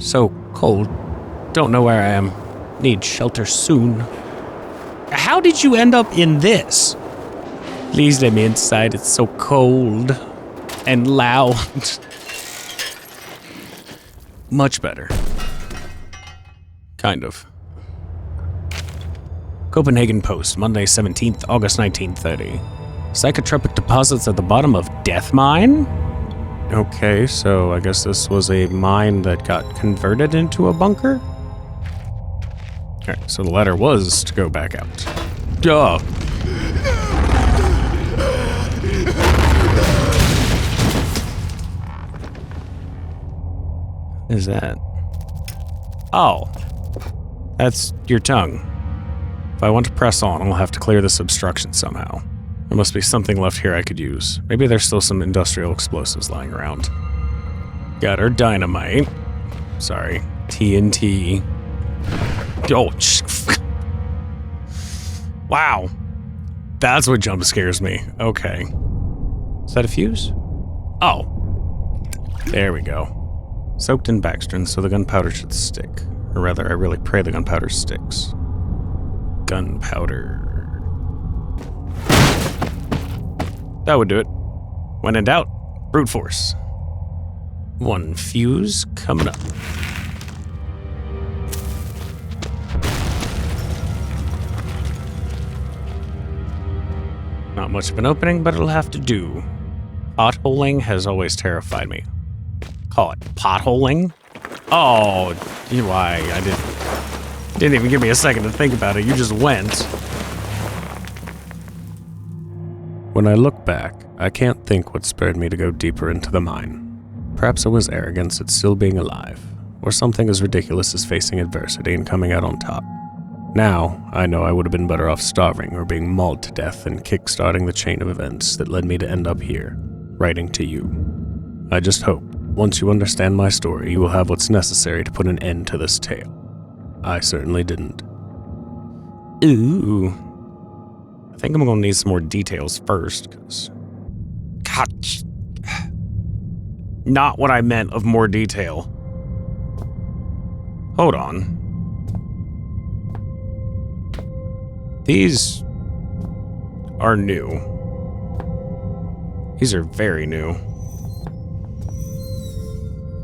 So cold. Don't know where I am. Need shelter soon. How did you end up in this? Please let me inside. It's so cold and loud. Much better. Kind of. Copenhagen Post, Monday 17th, August 1930. Psychotropic deposits at the bottom of Death Mine? Okay, so I guess this was a mine that got converted into a bunker? Alright, so the ladder was to go back out. Duh! What is that? Oh. That's your tongue. If I want to press on, I'll have to clear this obstruction somehow. There must be something left here I could use. Maybe there's still some industrial explosives lying around. Got our dynamite. Sorry, TNT. Oh, wow. That's what jump scares me. Okay. Is that a fuse? Oh. There we go. Soaked in Baxtrin, so the gunpowder should stick. Or rather, I really pray the gunpowder sticks. Gunpowder. That would do it. When in doubt, brute force. One fuse coming up. Not much of an opening, but it'll have to do. Potholing has always terrified me. Call it potholing? Oh, why? I didn't even give me a second to think about it. You just went. When I look back, I can't think what spurred me to go deeper into the mine. Perhaps it was arrogance at still being alive, or something as ridiculous as facing adversity and coming out on top. Now, I know I would have been better off starving or being mauled to death than kick-starting the chain of events that led me to end up here, writing to you. I just hope, once you understand my story, you will have what's necessary to put an end to this tale. I certainly didn't. Ooh. I think I'm gonna need some more details first, because... God... Not what I meant of more detail. Hold on. These are new. These are very new.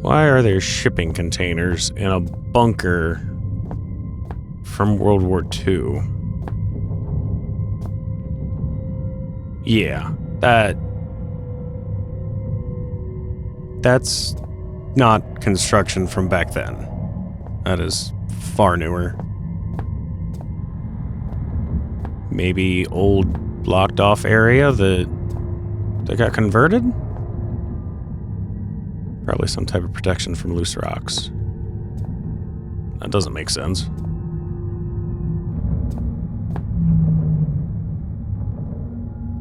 Why are there shipping containers in a bunker from World War II? Yeah, that's not construction from back then. That is far newer. Maybe old blocked off area that got converted? Probably some type of protection from loose rocks. That doesn't make sense.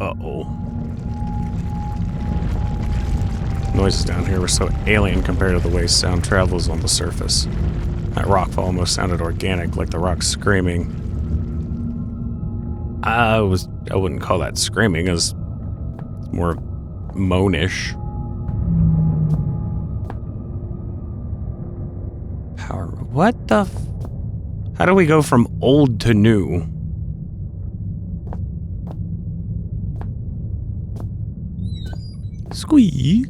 Uh-oh. Noises down here were so alien compared to the way sound travels on the surface. That rockfall almost sounded organic, like the rock screaming. I wouldn't call that screaming, as more moanish. Power. What the how do we go from old to new? Squeak.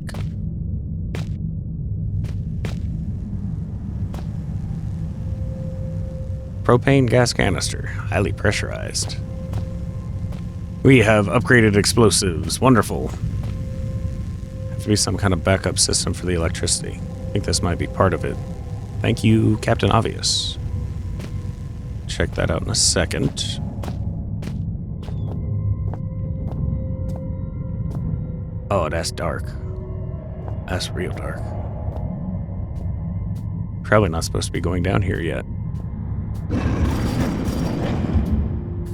Propane gas canister, highly pressurized. We have upgraded explosives. Wonderful. Have to be some kind of backup system for the electricity. I think this might be part of it. Thank you, Captain Obvious. Check that out in a second. Oh, that's dark. That's real dark. Probably not supposed to be going down here yet.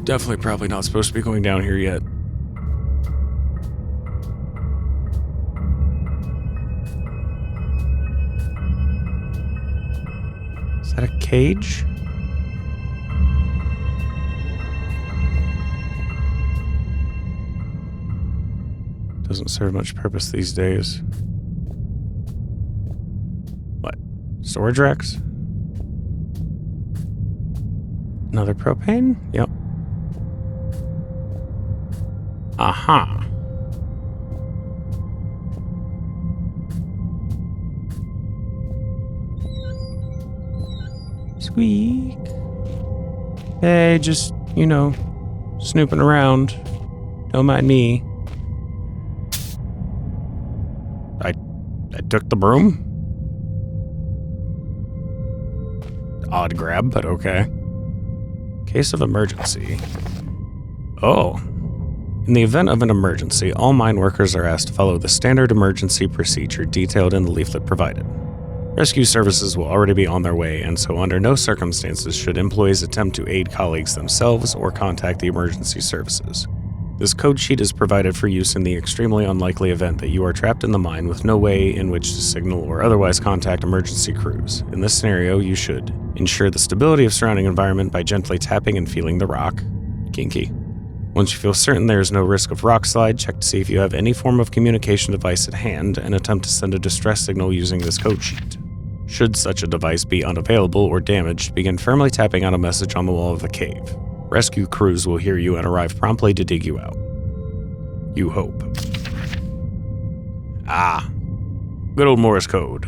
Definitely probably not supposed to be going down here yet. Is that a cage? Doesn't serve much purpose these days. What? Storage racks? Another propane? Yep. Aha. Squeak. Hey, just, snooping around. Don't mind me. I took the broom? Odd grab, but okay. Case of emergency. Oh. In the event of an emergency, all mine workers are asked to follow the standard emergency procedure detailed in the leaflet provided. Rescue services will already be on their way, and so under no circumstances should employees attempt to aid colleagues themselves or contact the emergency services. This code sheet is provided for use in the extremely unlikely event that you are trapped in the mine with no way in which to signal or otherwise contact emergency crews. In this scenario, you should ensure the stability of surrounding environment by gently tapping and feeling the rock. Kinky. Once you feel certain there is no risk of rock slide, check to see if you have any form of communication device at hand and attempt to send a distress signal using this code sheet. Should such a device be unavailable or damaged, begin firmly tapping out a message on the wall of the cave. Rescue crews will hear you and arrive promptly to dig you out. You hope. Ah. Good old Morse code.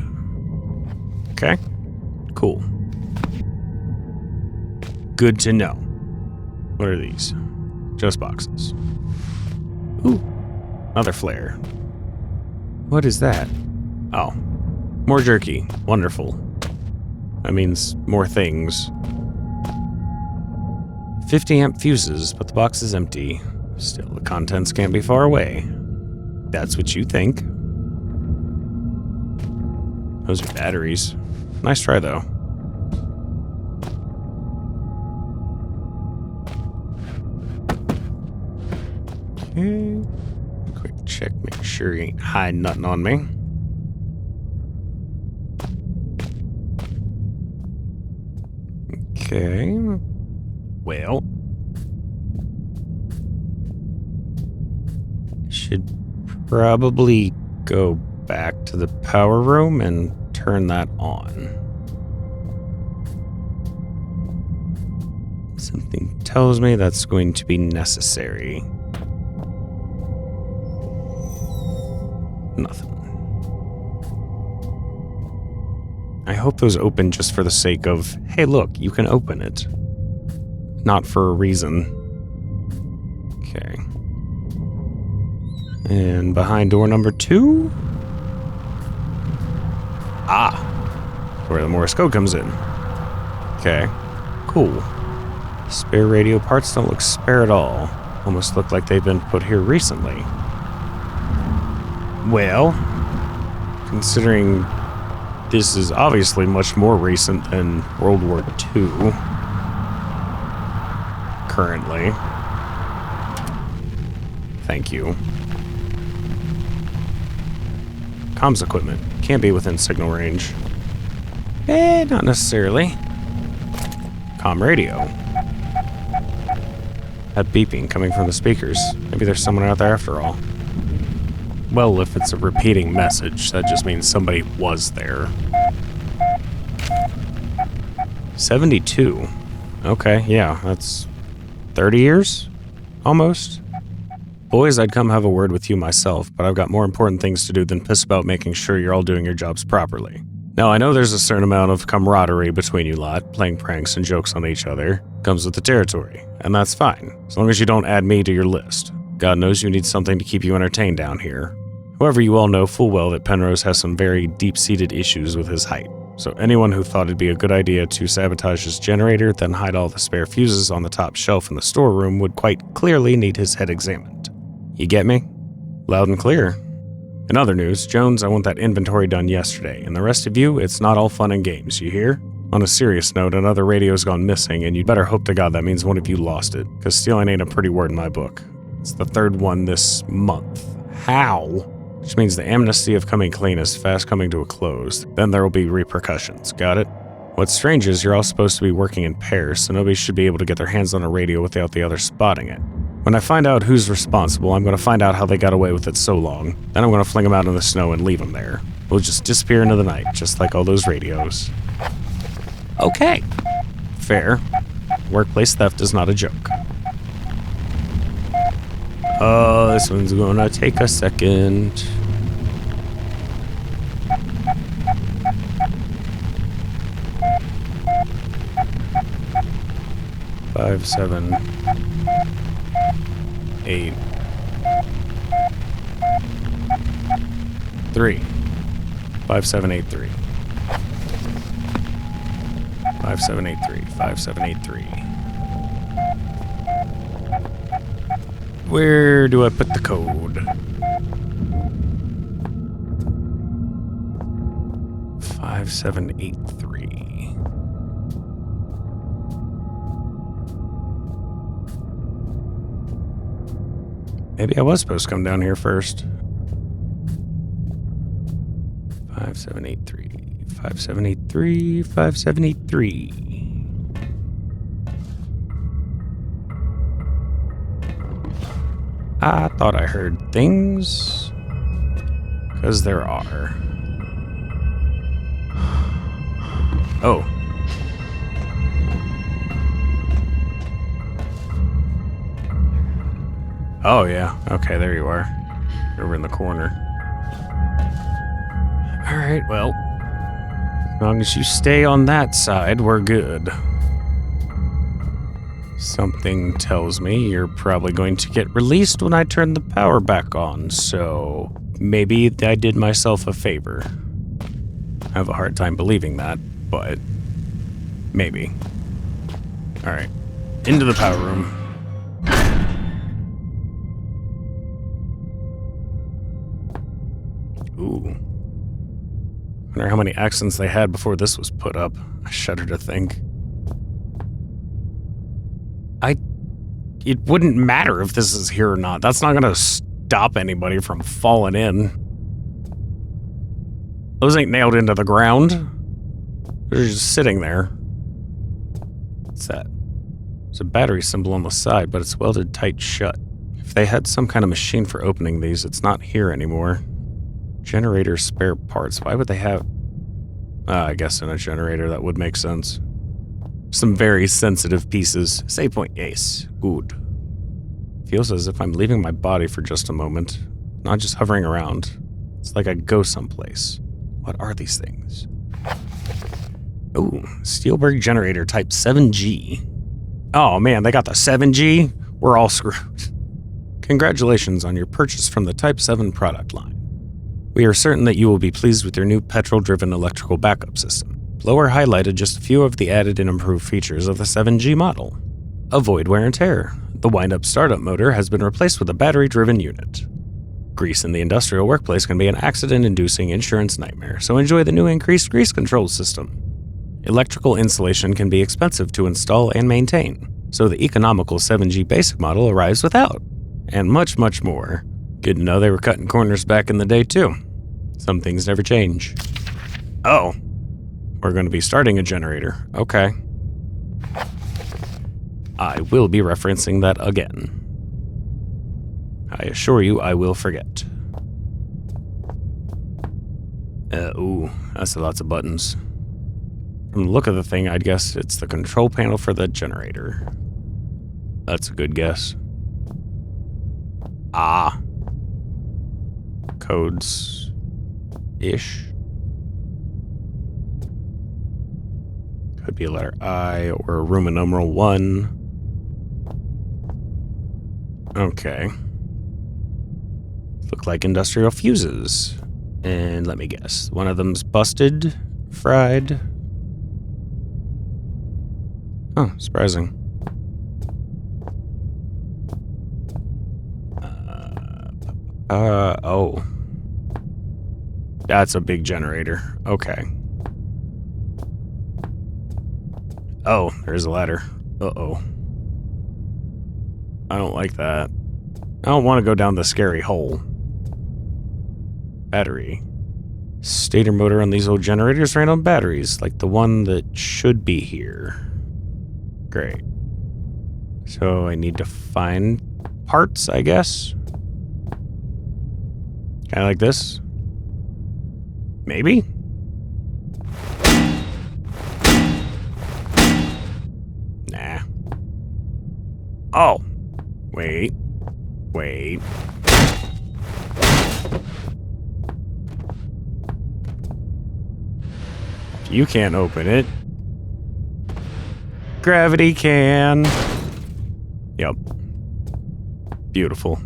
Okay. Cool. Good to know. What are these? Just boxes. Ooh. Another flare. What is that? Oh. More jerky. Wonderful. That means more things. 50 amp fuses, but the box is empty. Still, the contents can't be far away. That's what you think. Those are batteries. Nice try, though. Okay. Quick check, make sure he ain't hiding nothing on me. Okay. Well, should probably go back to the power room and turn that on. Something tells me that's going to be necessary. Nothing. I hope those open just for the sake of, hey look, you can open it. Not for a reason. Okay. And behind door number 2? Ah! Where the Morse code comes in. Okay. Cool. Spare radio parts don't look spare at all. Almost look like they've been put here recently. Well, considering this is obviously much more recent than World War II. Currently. Thank you. Comms equipment. Can't be within signal range. Not necessarily. Comm radio. That beeping coming from the speakers. Maybe there's someone out there after all. Well, if it's a repeating message, that just means somebody was there. 72. Okay, yeah, that's 30 years? Almost. Boys, I'd come have a word with you myself, but I've got more important things to do than piss about making sure you're all doing your jobs properly. Now, I know there's a certain amount of camaraderie between you lot, playing pranks and jokes on each other. Comes with the territory, and that's fine, as long as you don't add me to your list. God knows you need something to keep you entertained down here. However, you all know full well that Penrose has some very deep-seated issues with his height. So anyone who thought it'd be a good idea to sabotage his generator, then hide all the spare fuses on the top shelf in the storeroom would quite clearly need his head examined. You get me? Loud and clear. In other news, Jones, I want that inventory done yesterday, and the rest of you, it's not all fun and games, you hear? On a serious note, another radio's gone missing, and you'd better hope to God that means one of you lost it, because stealing ain't a pretty word in my book. It's the 3rd one this month. How? Which means the amnesty of coming clean is fast coming to a close. Then there will be repercussions, got it? What's strange is you're all supposed to be working in pairs, so nobody should be able to get their hands on a radio without the other spotting it. When I find out who's responsible, I'm going to find out how they got away with it so long. Then I'm going to fling them out in the snow and leave them there. will just disappear into the night, just like all those radios. Okay. Fair. Workplace theft is not a joke. Oh, this one's gonna take a second. Five, 7, 8, 3. 5, 7, 8, 3. 5, 7, 8, 3. 5, 7, 8, 3. Where do I put the code? 5, 7, 8, 3. Maybe I was supposed to come down here first. 5, 7, 8, 3. 5, 7, 8, 3. 5, 7, 8, 3. I thought I heard things. Because there are. Oh. Oh, yeah. Okay, there you are. Over in the corner. Alright, well. As long as you stay on that side, we're good. Something tells me you're probably going to get released when I turn the power back on, so maybe I did myself a favor. I have a hard time believing that, but maybe. Alright, into the power room. Ooh. I wonder how many accidents they had before this was put up. I shudder to think. It wouldn't matter if this is here or not. That's not gonna stop anybody from falling in. Those ain't nailed into the ground. They're just sitting there. What's that? There's a battery symbol on the side, but it's welded tight shut. If they had some kind of machine for opening these, it's not here anymore. Generator spare parts. Why would they have... I guess in a generator that would make sense. Some very sensitive pieces. Save point, yes. Good. Feels as if I'm leaving my body for just a moment. Not just hovering around. It's like I go someplace. What are these things? Ooh, Steelberg generator type 7G. Oh man, they got the 7G? We're all screwed. Congratulations on your purchase from the Type 7 product line. We are certain that you will be pleased with your new petrol-driven electrical backup system. Below are highlighted just a few of the added and improved features of the 7G model. Avoid wear and tear. The wind-up startup motor has been replaced with a battery-driven unit. Grease in the industrial workplace can be an accident-inducing insurance nightmare, so enjoy the new increased grease control system. Electrical insulation can be expensive to install and maintain, so the economical 7G basic model arrives without. And much, much more. Good to know they were cutting corners back in the day, too. Some things never change. Oh. We're going to be starting a generator. Okay. I will be referencing that again. I assure you I will forget. Ooh, that's lots of buttons. From the look of the thing, I'd guess it's the control panel for the generator. That's a good guess. Ah. Codes-ish. Could be a letter I or a Roman numeral 1. Okay. Look like industrial fuses. And let me guess. One of them's busted, fried. Oh, surprising. Oh. That's a big generator. Okay. Oh, there's a ladder. Uh-oh. I don't like that. I don't want to go down the scary hole. Battery. Stator motor on these old generators ran on batteries, like the one that should be here. Great. So I need to find parts, I guess. Kind of like this. Maybe? Nah. Oh. Wait. Wait. You can't open it. Gravity can. Yep. Beautiful.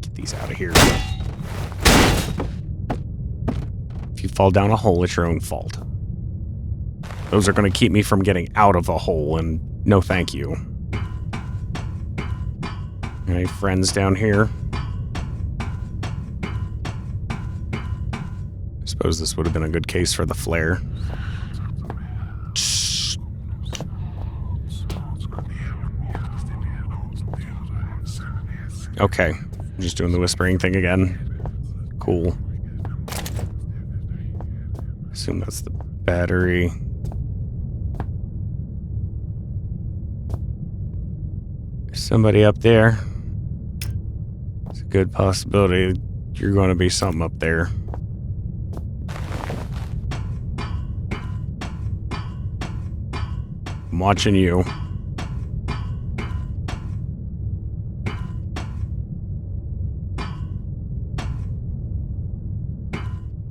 Get these out of here. If you fall down a hole, it's your own fault. Those are going to keep me from getting out of a hole, and no thank you. Any friends down here? I suppose this would have been a good case for the flare. Okay, I'm just doing the whispering thing again. Cool. Assume that's the battery. There's somebody up there. It's a good possibility you're going to be something up there. I'm watching you.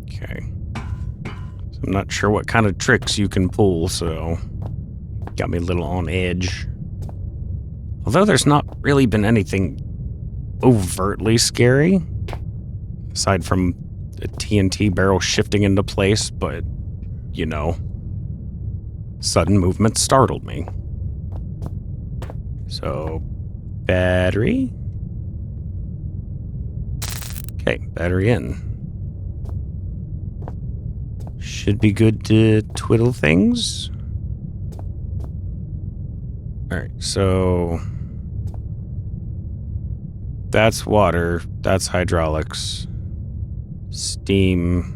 Okay. So I'm not sure what kind of tricks you can pull, so got me a little on edge. Although there's not really been anything overtly scary, aside from the TNT barrel shifting into place, but, you know, sudden movement startled me. So, battery? Okay, battery in. Should be good to twiddle things. Alright, so that's water, that's hydraulics, steam.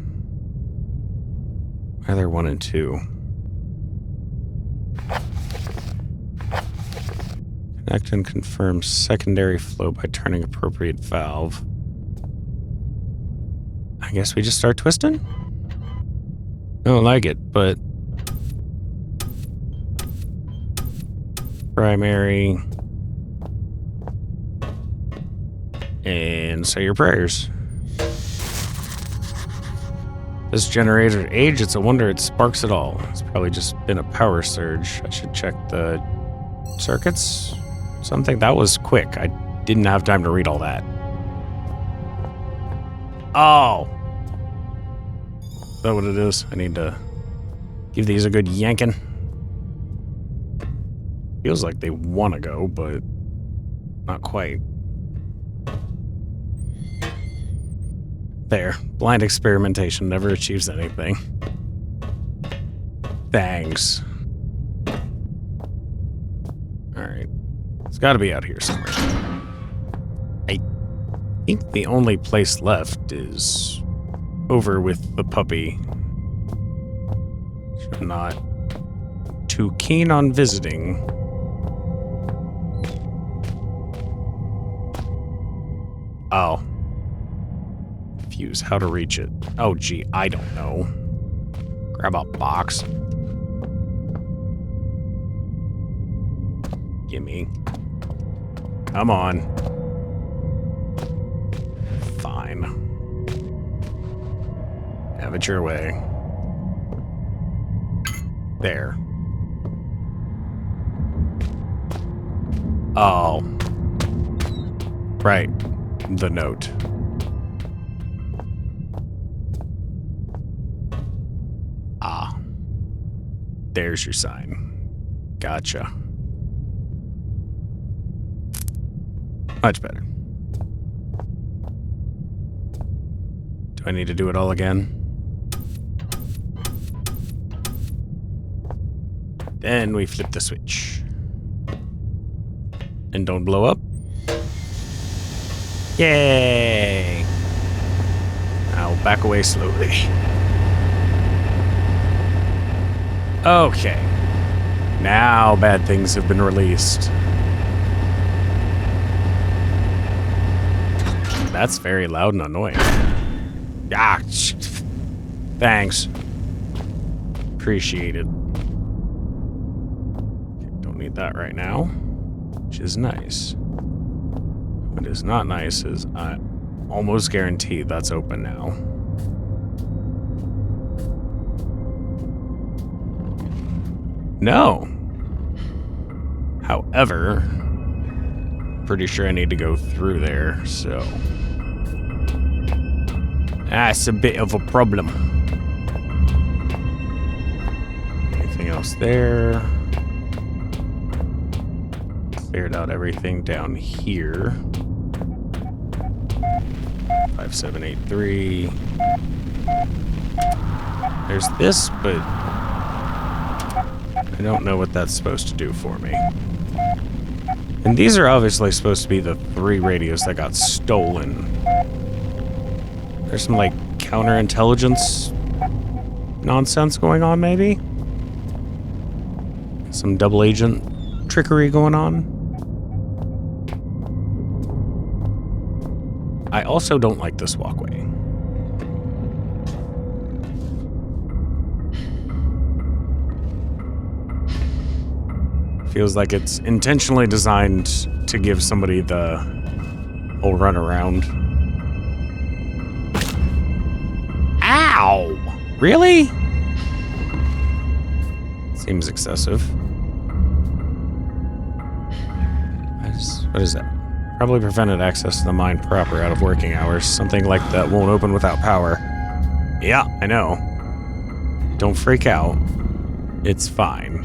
Either 1 and 2. Connect and confirm secondary flow by turning appropriate valve. I guess we just start twisting? I don't like it, but primary and say your prayers. This generator age, it's a wonder it sparks at all. It's probably just been a power surge. I should check the circuits. Something that was quick. I didn't have time to read all that. Oh. Is that what it is? I need to give these a good yanking. Feels like they want to go, but not quite. There. Blind experimentation never achieves anything. Thanks. Alright. It's gotta be out here somewhere. I think the only place left is over with the puppy. I'm not too keen on visiting. Oh. Fuse, how to reach it. Oh, gee, I don't know. Grab a box. Gimme. Come on. Fine. Have it your way. There. Oh. Right. The note. Ah. There's your sign. Gotcha. Much better. Do I need to do it all again? Then we flip the switch. And don't blow up. Yay! I'll back away slowly. Okay. Now bad things have been released. that's very loud and annoying. Ah, thanks. Appreciate it. Don't need that right now, which is nice. What is not nice is I almost guarantee that's open now. No. However, pretty sure I need to go through there, so that's a bit of a problem. Anything else there? Cleared out everything down here. 5783. There's this, but I don't know what that's supposed to do for me. And these are obviously supposed to be the 3 radios that got stolen. There's some, like, counterintelligence nonsense going on, maybe? Some double agent trickery going on? I also don't like this walkway. Feels like it's intentionally designed to give somebody the whole run around. Ow! Really? Seems excessive. What is that? Probably prevented access to the mine proper out of working hours. Something like that won't open without power. Yeah, I know. Don't freak out. It's fine.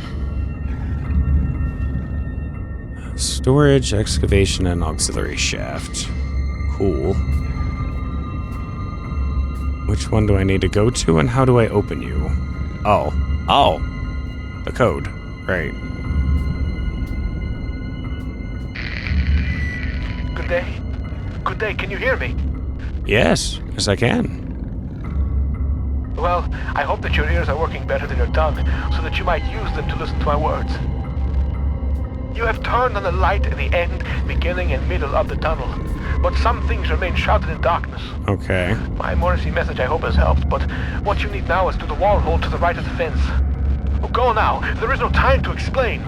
Storage, excavation, and auxiliary shaft. Cool. Which one do I need to go to, and how do I open you? Oh. Oh! The code. Right. Good day. Good day, can you hear me? Yes. Yes, I can. Well, I hope that your ears are working better than your tongue, so that you might use them to listen to my words. You have turned on the light at the end, beginning, and middle of the tunnel, but some things remain shrouded in darkness. Okay. My Morrissey message, I hope, has helped, but what you need now is through the wall hole to the right of the fence. Oh, go now. There is no time to explain.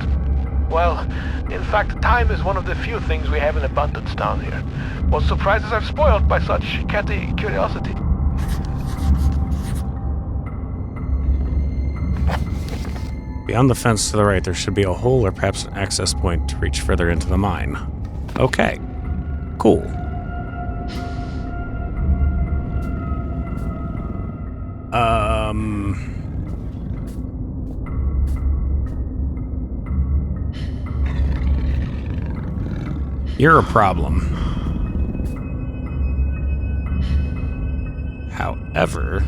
Well, in fact, time is one of the few things we have in abundance down here. What surprises are spoiled by such catty curiosity. Beyond the fence to the right, there should be a hole or perhaps an access point to reach further into the mine. Okay. Cool. You're a problem. However,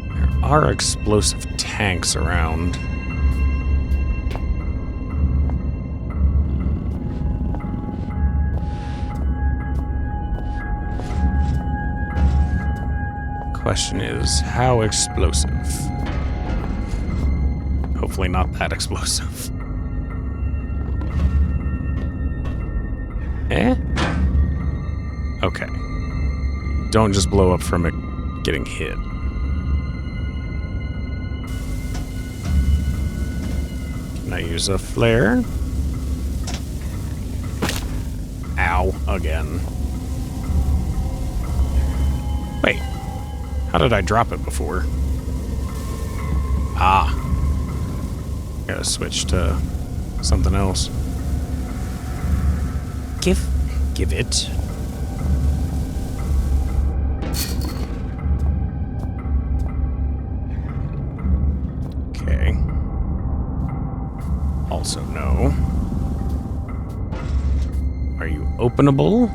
there are explosive tanks around. Question is, how explosive? Hopefully not that explosive. Eh? Okay. Don't just blow up from it getting hit. Can I use a flare? Ow, again. Wait. How did I drop it before? Ah. Gotta switch to something else. Give it. Okay. Also no. Are you openable?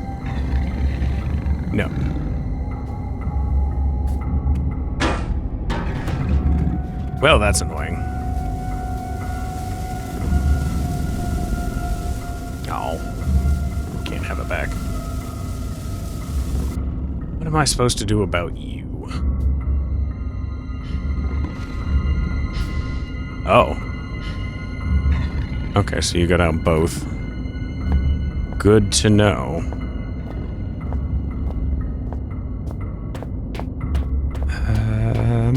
No. Well, that's annoying. Oh. Can't have it back. What am I supposed to do about you? Oh. Okay, so you go down both. Good to know. I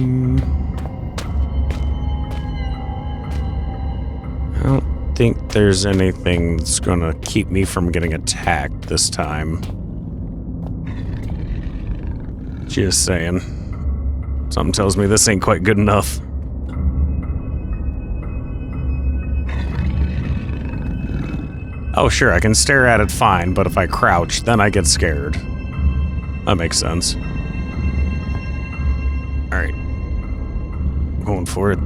don't think there's anything that's gonna keep me from getting attacked this time. Just saying. Something tells me this ain't quite good enough. Oh, sure, I can stare at it fine, but if I crouch, then I get scared. That makes sense. Alright. Going for it.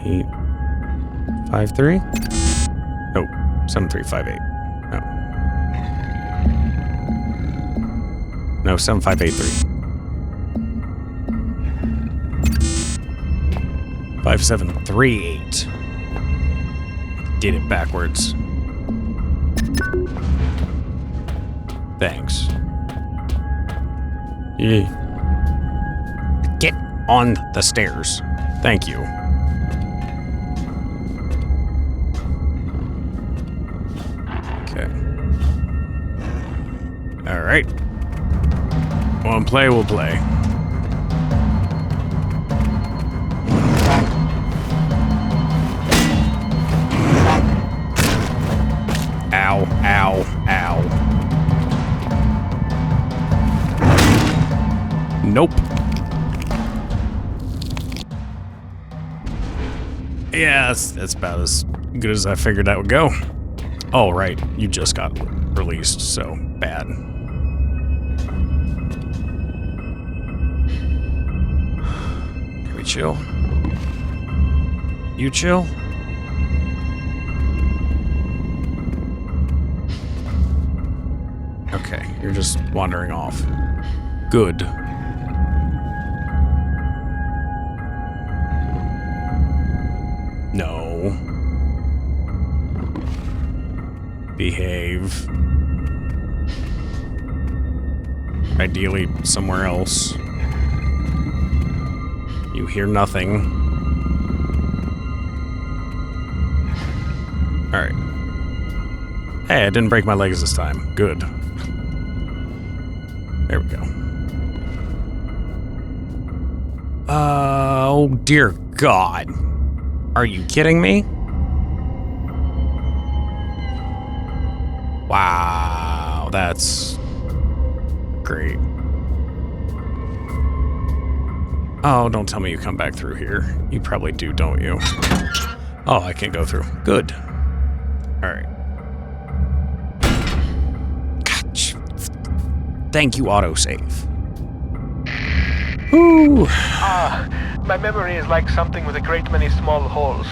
853? Nope. 7358. No. No, 7583. 5738. Did it backwards. Thanks. Yeah. Get on the stairs. Thank you. Okay. Alright. Want to play, we'll play. Ow, ow, ow. Nope. Yeah, that's about as good as I figured that would go. Oh, right. You just got released, so bad. Can we chill? You chill? Okay, you're just wandering off. Good. No. Behave. Ideally, somewhere else. You hear nothing. Alright. Hey, I didn't break my legs this time. Good. There we go. Oh, dear God. Are you kidding me? Wow, that's great. Oh, don't tell me you come back through here. You probably do, don't you? Oh, I can't go through. Good. Alright. Gotcha. Thank you, autosave. Whew. My memory is like something with a great many small holes.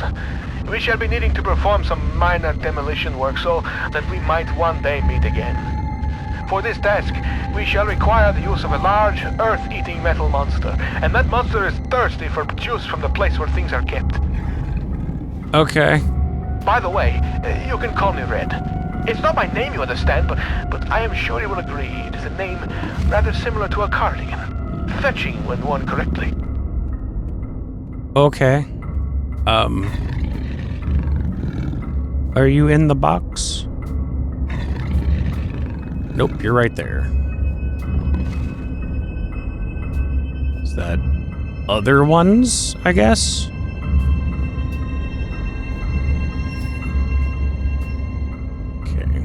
We shall be needing to perform some minor demolition work so that we might one day meet again. For this task, we shall require the use of a large, earth-eating metal monster, and that monster is thirsty for juice from the place where things are kept. Okay. By the way, you can call me Red. It's not my name, you understand, but I am sure you will agree it is a name rather similar to a cardigan. Fetching when worn correctly. Okay. Are you in the box? Nope, you're right there. Is that other ones, I guess? Okay.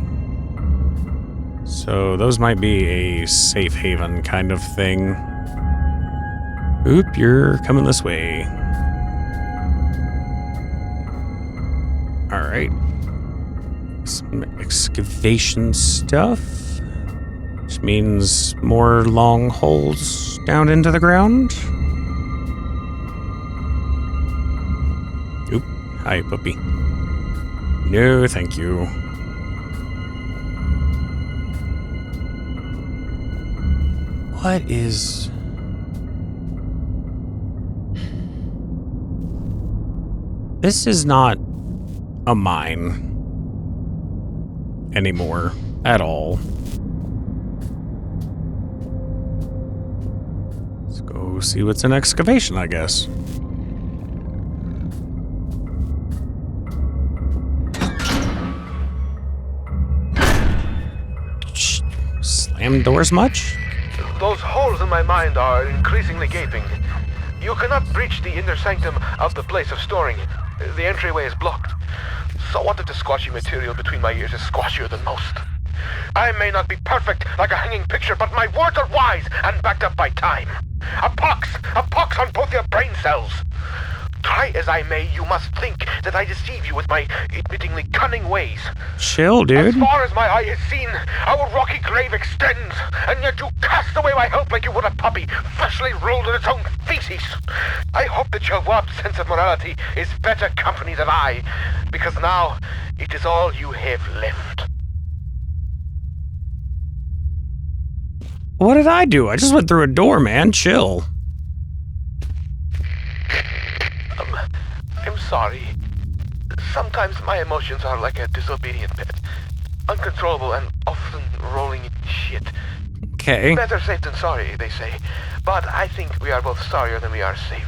So those might be a safe haven kind of thing. Oop, you're coming this way. Alright. Some excavation stuff. Which means more long holes down into the ground. Oop. Hi, puppy. No, thank you. What is... This is not a mine anymore at all. Let's go see what's in excavation, I guess. damn doors much? Those holes in my mind are increasingly gaping. You cannot breach the inner sanctum of the place of storing. The entryway is blocked. So what if the squashy material between my ears is squashier than most? I may not be perfect like a hanging picture, but my words are wise and backed up by time. A pox on both your brain cells. Try as I may, you must think that I deceive you with my admittingly cunning ways. Chill, dude. As far as my eye has seen, our rocky grave extends, and yet you cast away my help like you would a puppy, freshly rolled in its own feces. I hope that your warped sense of morality is better company than I, because now it is all you have left. What did I do? I just went through a door, man. Chill. I'm sorry. Sometimes my emotions are like a disobedient pet. Uncontrollable and often rolling in shit. Okay. Better safe than sorry, they say. But I think we are both sorrier than we are safe.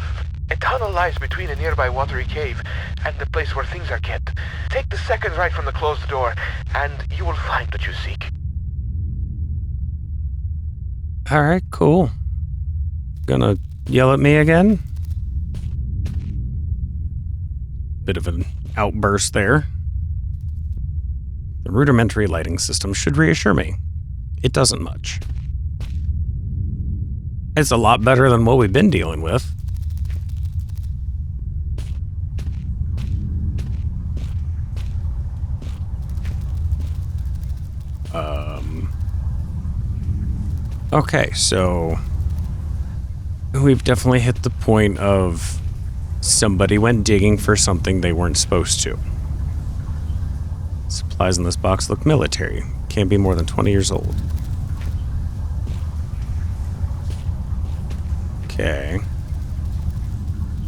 A tunnel lies between a nearby watery cave and the place where things are kept. Take the second right from the closed door, and you will find what you seek. Alright, cool. Gonna yell at me again? Bit of an outburst there. The rudimentary lighting system should reassure me. It doesn't much. It's a lot better than what we've been dealing with. Okay, so we've definitely hit the point of somebody went digging for something they weren't supposed to. Supplies in this box look military. Can't be more than 20 years old. Okay.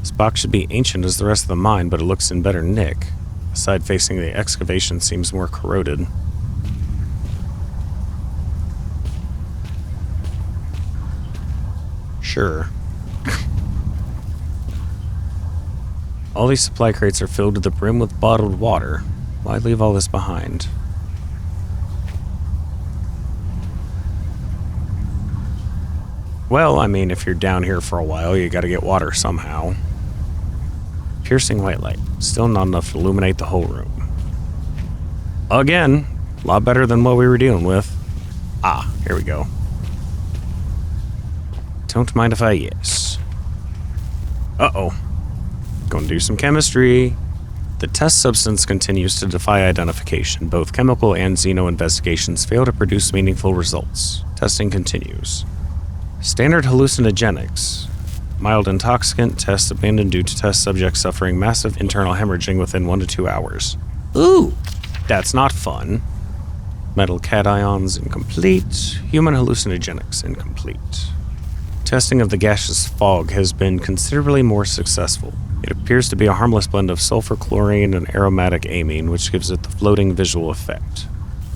This box should be ancient as the rest of the mine, but it looks in better nick. The side facing the excavation seems more corroded. Sure. All these supply crates are filled to the brim with bottled water. Why leave all this behind? Well, I mean, if you're down here for a while, you gotta get water somehow. Piercing white light. Still not enough to illuminate the whole room. Again, a lot better than what we were dealing with. Ah, here we go. Don't mind if I yes. Uh-oh. Gonna do some chemistry. The test substance continues to defy identification. Both chemical and xeno investigations fail to produce meaningful results. Testing continues. Standard hallucinogenics. Mild intoxicant. Test abandoned due to test subject suffering massive internal hemorrhaging within 1 to 2 hours. Ooh, that's not fun. Metal cations incomplete. Human hallucinogenics incomplete. Testing of the gaseous fog has been considerably more successful. It appears to be a harmless blend of sulfur, chlorine, and aromatic amine, which gives it the floating visual effect.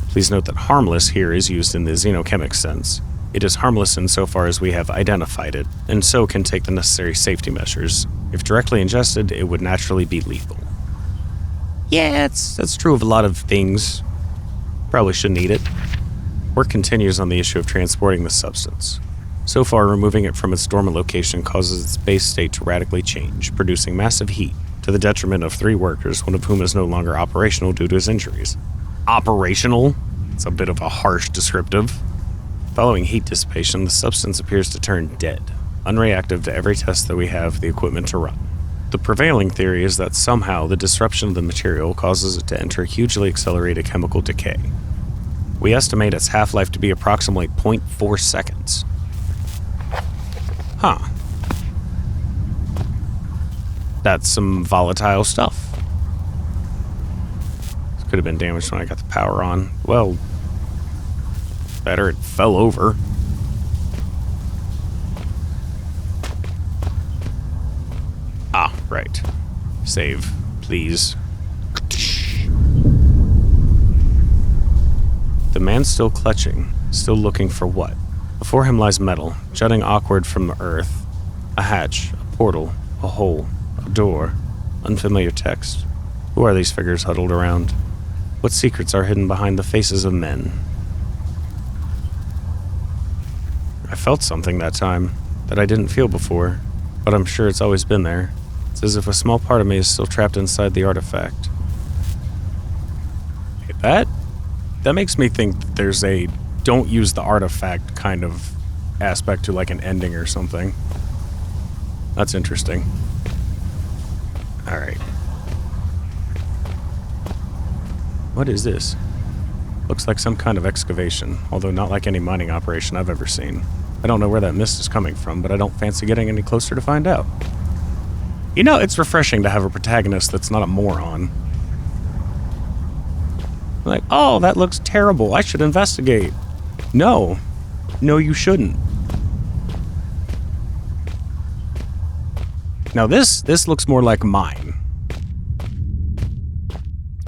Please note that harmless here is used in the xenochemic sense. It is harmless insofar as we have identified it, and so can take the necessary safety measures. If directly ingested, it would naturally be lethal. Yeah, that's true of a lot of things. Probably shouldn't eat it. Work continues on the issue of transporting the substance. So far, removing it from its dormant location causes its base state to radically change, producing massive heat, to the detriment of 3 workers, one of whom is no longer operational due to his injuries. Operational? It's a bit of a harsh descriptive. Following heat dissipation, the substance appears to turn dead, unreactive to every test that we have the equipment to run. The prevailing theory is that somehow the disruption of the material causes it to enter hugely accelerated chemical decay. We estimate its half-life to be approximately 0.4 seconds. Huh. That's some volatile stuff. This could have been damaged when I got the power on. Well, better it fell over. Ah, right. Save, please. The man's still clutching, still looking for what? Before him lies metal, jutting awkward from the earth. A hatch, a portal, a hole, a door, unfamiliar text. Who are these figures huddled around? What secrets are hidden behind the faces of men? I felt something that time that I didn't feel before, but I'm sure it's always been there. It's as if a small part of me is still trapped inside the artifact. Hey, that makes me think that there's a don't use the artifact kind of aspect to like an ending or something. That's interesting. Alright. What is this? Looks like some kind of excavation, although not like any mining operation I've ever seen. I don't know where that mist is coming from, but I don't fancy getting any closer to find out. You know, it's refreshing to have a protagonist that's not a moron. Like, oh, that looks terrible. I should investigate. No. No, you shouldn't. Now this looks more like mine.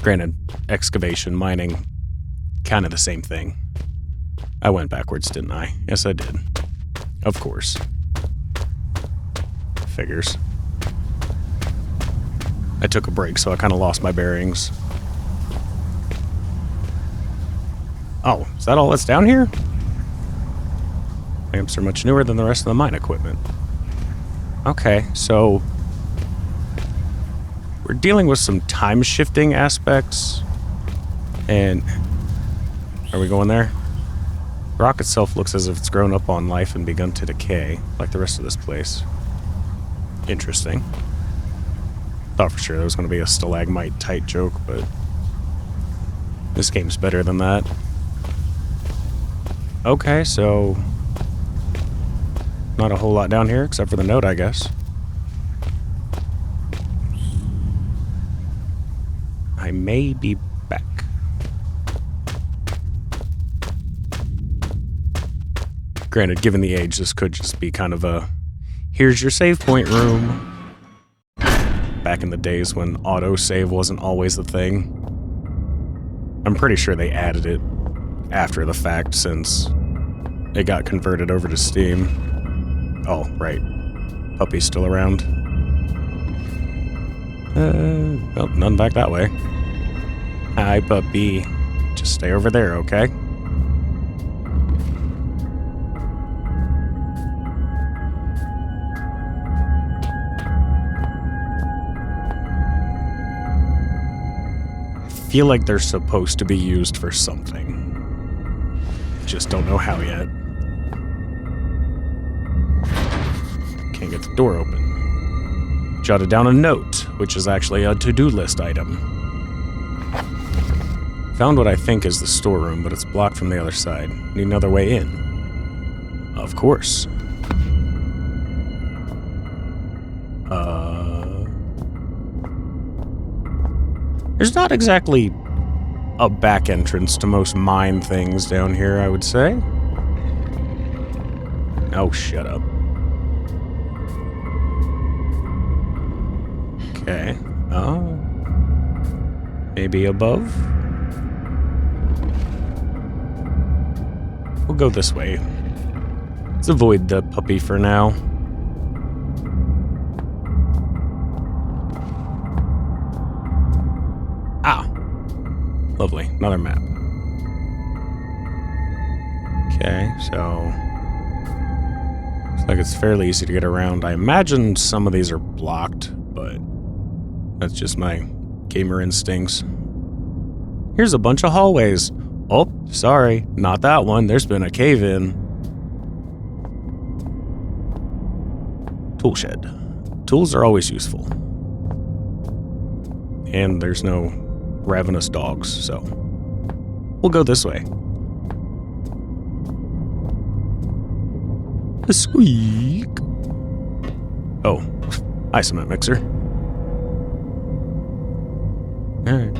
Granted, excavation, mining, kind of the same thing. I went backwards, didn't I? Yes, I did. Of course. Figures. I took a break, so I kind of lost my bearings. Oh, is that all that's down here? Lamps are much newer than the rest of the mine equipment. Okay, so we're dealing with some time-shifting aspects. And are we going there? The rock itself looks as if it's grown up on life and begun to decay, like the rest of this place. Interesting. Thought for sure there was going to be a stalagmite-type joke, but this game's better than that. Okay, so not a whole lot down here, except for the note, I guess. I may be back. Granted, given the age, this could just be kind of a, here's your save point room. Back in the days when autosave wasn't always the thing. I'm pretty sure they added it after the fact since it got converted over to Steam. Oh, right. Puppy's still around. Well, none back that way. Hi, puppy. Just stay over there, okay? I feel like they're supposed to be used for something. Just don't know how yet. Can't get the door open. Jotted down a note, which is actually a to-do list item. Found what I think is the storeroom, but it's blocked from the other side. Need another way in. Of course. There's not exactly a back entrance to most mine things down here, I would say. Oh, shut up. Okay. Oh. Maybe above? We'll go this way. Let's avoid the puppy for now. Ah. Lovely. Another map. Okay, so looks like it's fairly easy to get around. I imagine some of these are blocked, but that's just my gamer instincts. Here's a bunch of hallways. Oh, sorry, not that one. There's been a cave-in. Tool shed. Tools are always useful. And there's no ravenous dogs, so we'll go this way. A squeak. Oh, hi, cement mixer. Alright.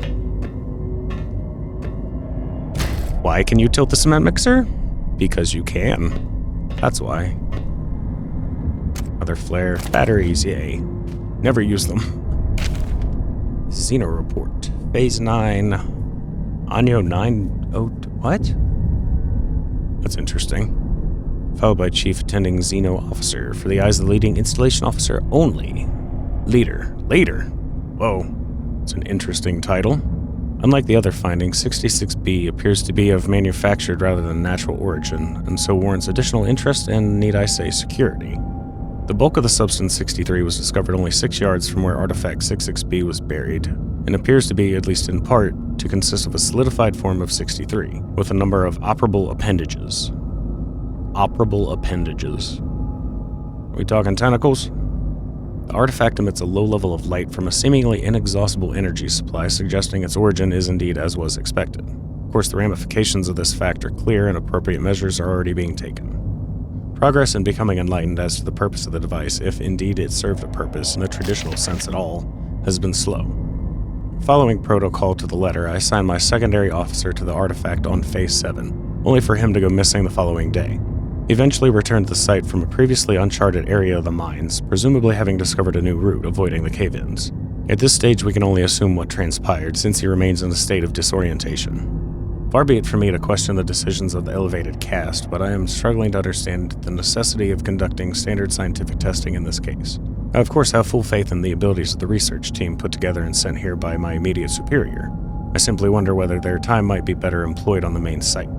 Why can you tilt the cement mixer? Because you can. That's why. Other flare. Batteries, yay. Never use them. Xeno report. Phase 9. Anyo 9. Oh, what? That's interesting. Followed by Chief Attending Xeno Officer. For the eyes of the leading installation officer only. Leader. Later. Whoa. It's an interesting title. Unlike the other findings, 66B appears to be of manufactured rather than natural origin, and so warrants additional interest and, need I say, security. The bulk of the substance 63 was discovered only 6 yards from where artifact 66B was buried, and appears to be, at least in part, to consist of a solidified form of 63, with a number of operable appendages. Operable appendages. Are we talking tentacles? The artifact emits a low level of light from a seemingly inexhaustible energy supply, suggesting its origin is indeed as was expected. Of course, the ramifications of this fact are clear and appropriate measures are already being taken. Progress in becoming enlightened as to the purpose of the device, if indeed it served a purpose in a traditional sense at all, has been slow. Following protocol to the letter, I assigned my secondary officer to the artifact on Phase 7, only for him to go missing the following day. He eventually returned to the site from a previously uncharted area of the mines, presumably having discovered a new route, avoiding the cave-ins. At this stage, we can only assume what transpired, since he remains in a state of disorientation. Far be it from me to question the decisions of the elevated caste, but I am struggling to understand the necessity of conducting standard scientific testing in this case. I, of course, have full faith in the abilities of the research team put together and sent here by my immediate superior. I simply wonder whether their time might be better employed on the main site.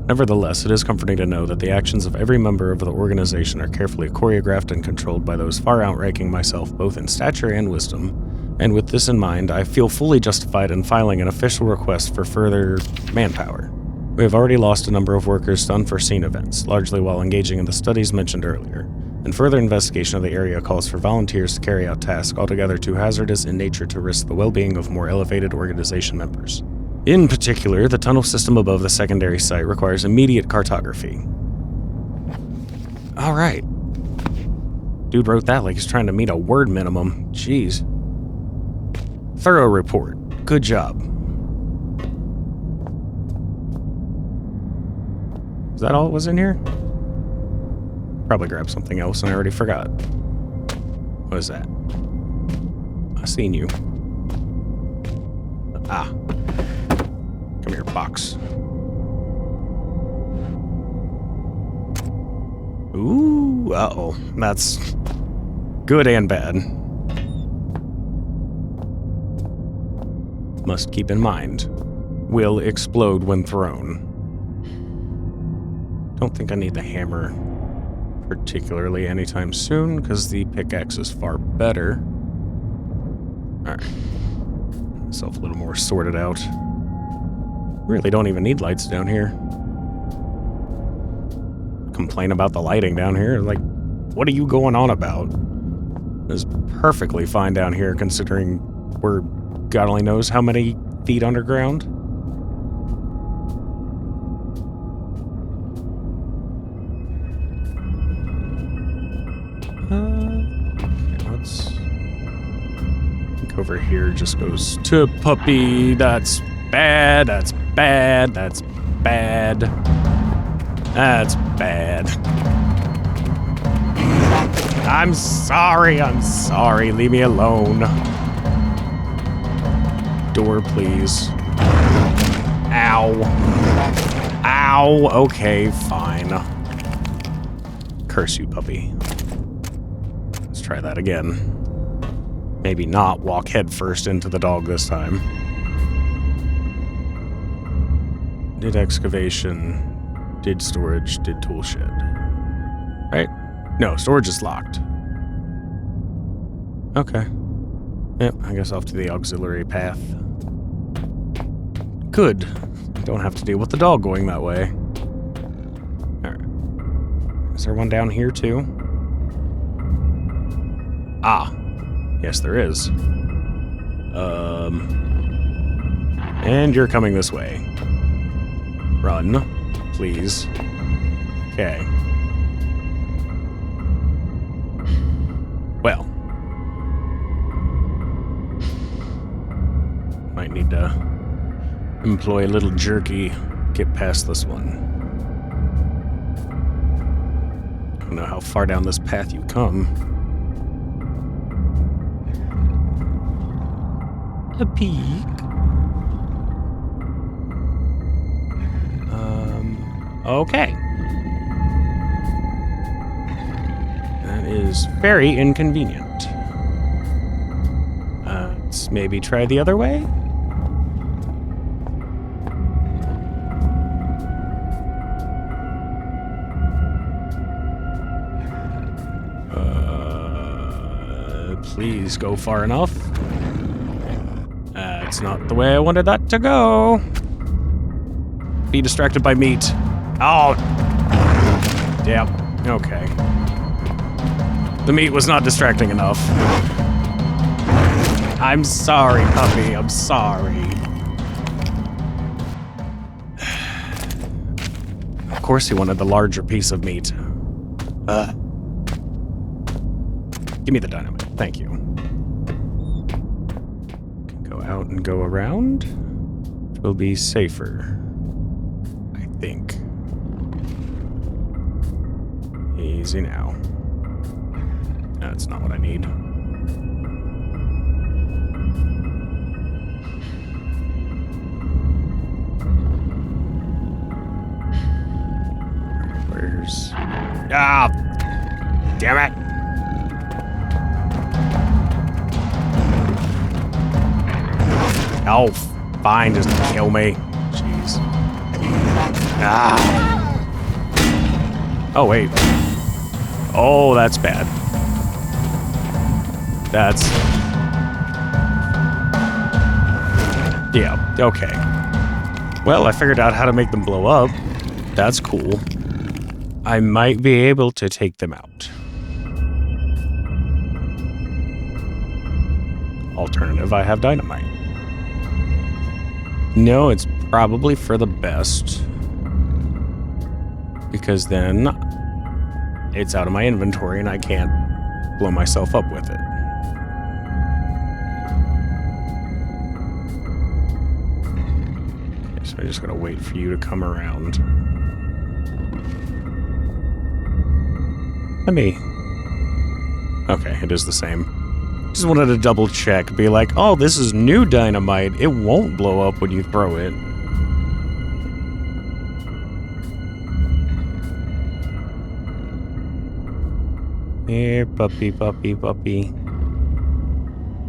Nevertheless, it is comforting to know that the actions of every member of the organization are carefully choreographed and controlled by those far outranking myself both in stature and wisdom, and with this in mind, I feel fully justified in filing an official request for further manpower. We have already lost a number of workers to unforeseen events, largely while engaging in the studies mentioned earlier, and further investigation of the area calls for volunteers to carry out tasks altogether too hazardous in nature to risk the well-being of more elevated organization members. In particular, the tunnel system above the secondary site requires immediate cartography. Alright. Dude wrote that like he's trying to meet a word minimum. Jeez. Thorough report. Good job. Is that all that was in here? Probably grabbed something else and I already forgot. What is that? I seen you. Ah. Come here, box. Ooh, uh-oh. That's good and bad. Must keep in mind, will explode when thrown. Don't think I need the hammer particularly anytime soon, because the pickaxe is far better. Alright. Myself a little more sorted out. Really don't even need lights down here. Complain about the lighting down here. Like, what are you going on about? It's perfectly fine down here considering we're God only knows how many feet underground. Okay, let's... I think over here just goes to puppy. That's bad, that's bad, that's bad. That's bad. I'm sorry, leave me alone. Door, please. Ow. Ow, okay, fine. Curse you, puppy. Let's try that again. Maybe not walk headfirst into the dog this time. Did excavation, did storage, did tool shed. Right? No, storage is locked. Okay. Yep, I guess off to the auxiliary path. Good. Don't have to deal with the dog going that way. Alright. Is there one down here too? Ah. Yes, there is. And you're coming this way. Run, please. Okay. Well. Might need to employ a little jerky, get past this one. I don't know how far down this path you come. A peek. Okay. That is very inconvenient. Let's maybe try the other way? Please go far enough. That's not the way I wanted that to go. Be distracted by meat. Oh! Yep, okay. The meat was not distracting enough. I'm sorry, puppy, I'm sorry. Of course he wanted the larger piece of meat. Give me the dynamite, thank you. Go out and go around. It will be safer, I think. Easy now. That's not what I need. Where's... Ah! Damn it! Oh, fine, just kill me. Jeez. Ah! Oh, wait. Oh, that's bad. That's... Yeah, okay. Well, I figured out how to make them blow up. That's cool. I might be able to take them out. Alternative, I have dynamite. No, it's probably for the best. Because then it's out of my inventory and I can't blow myself up with it. Okay, so I just gotta wait for you to come around. Let me... Okay, it is the same. Just wanted to double check, be like, oh, this is new dynamite. It won't blow up when you throw it. Here, puppy, puppy, puppy.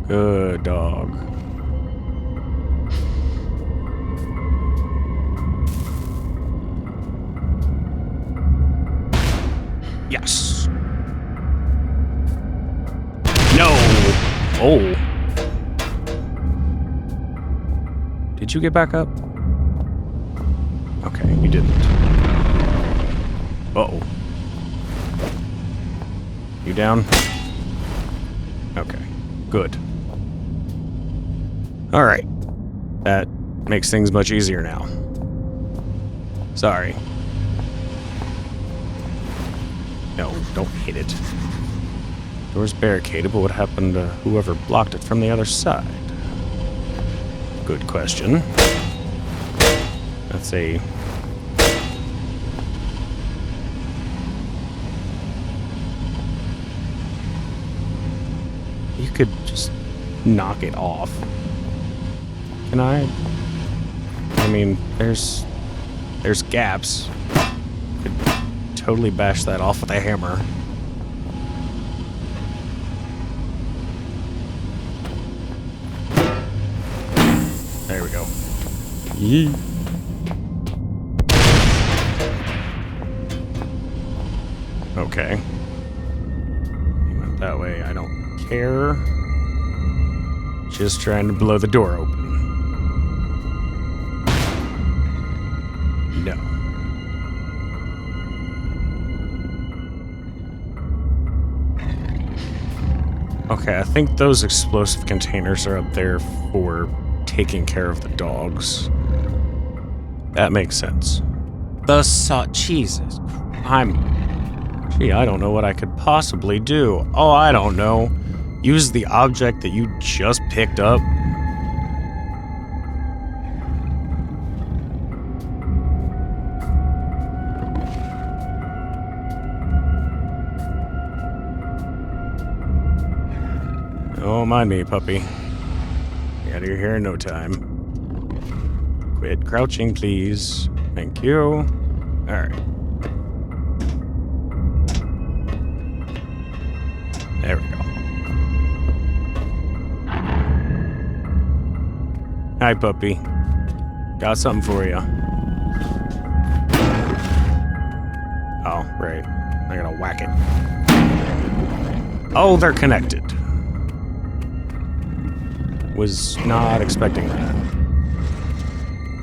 Good dog. Yes. No. Oh. Did you get back up? Okay, you didn't. Uh-oh. You down? Okay, good. All right. That makes things much easier now. Sorry. No, don't hit it. Door's barricaded, but what happened to whoever blocked it from the other side? Good question. That's a... You could just knock it off. Can I? I mean, there's gaps. Could totally bash that off with a hammer. There we go. Yee. Okay. He went that way. I don't care. Just trying to blow the door open. No. Okay, I think those explosive containers are up there for taking care of the dogs. That makes sense. Jesus. Gee, I don't know what I could possibly do. Oh, I don't know. Use the object that you just picked up. Don't mind me, puppy. Get out of here in no time. Quit crouching, please. Thank you. Alright. There we go. Hi, puppy. Got something for you. Oh, right. I gotta whack it. Oh, they're connected. Was not expecting that.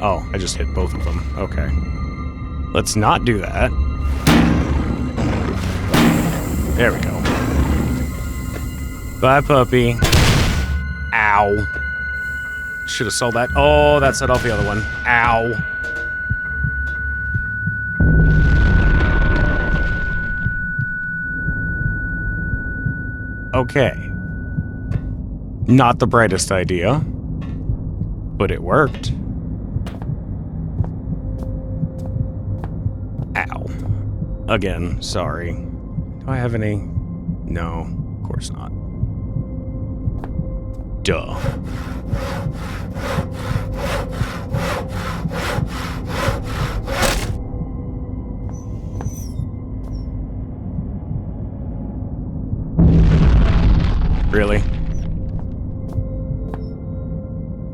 Oh, I just hit both of them. Okay. Let's not do that. There we go. Bye, puppy. Ow. Should have saw that. Oh, that set off the other one. Ow. Okay. Not the brightest idea, but it worked. Ow. Again, sorry. Do I have any? No, of course not. Duh. Really?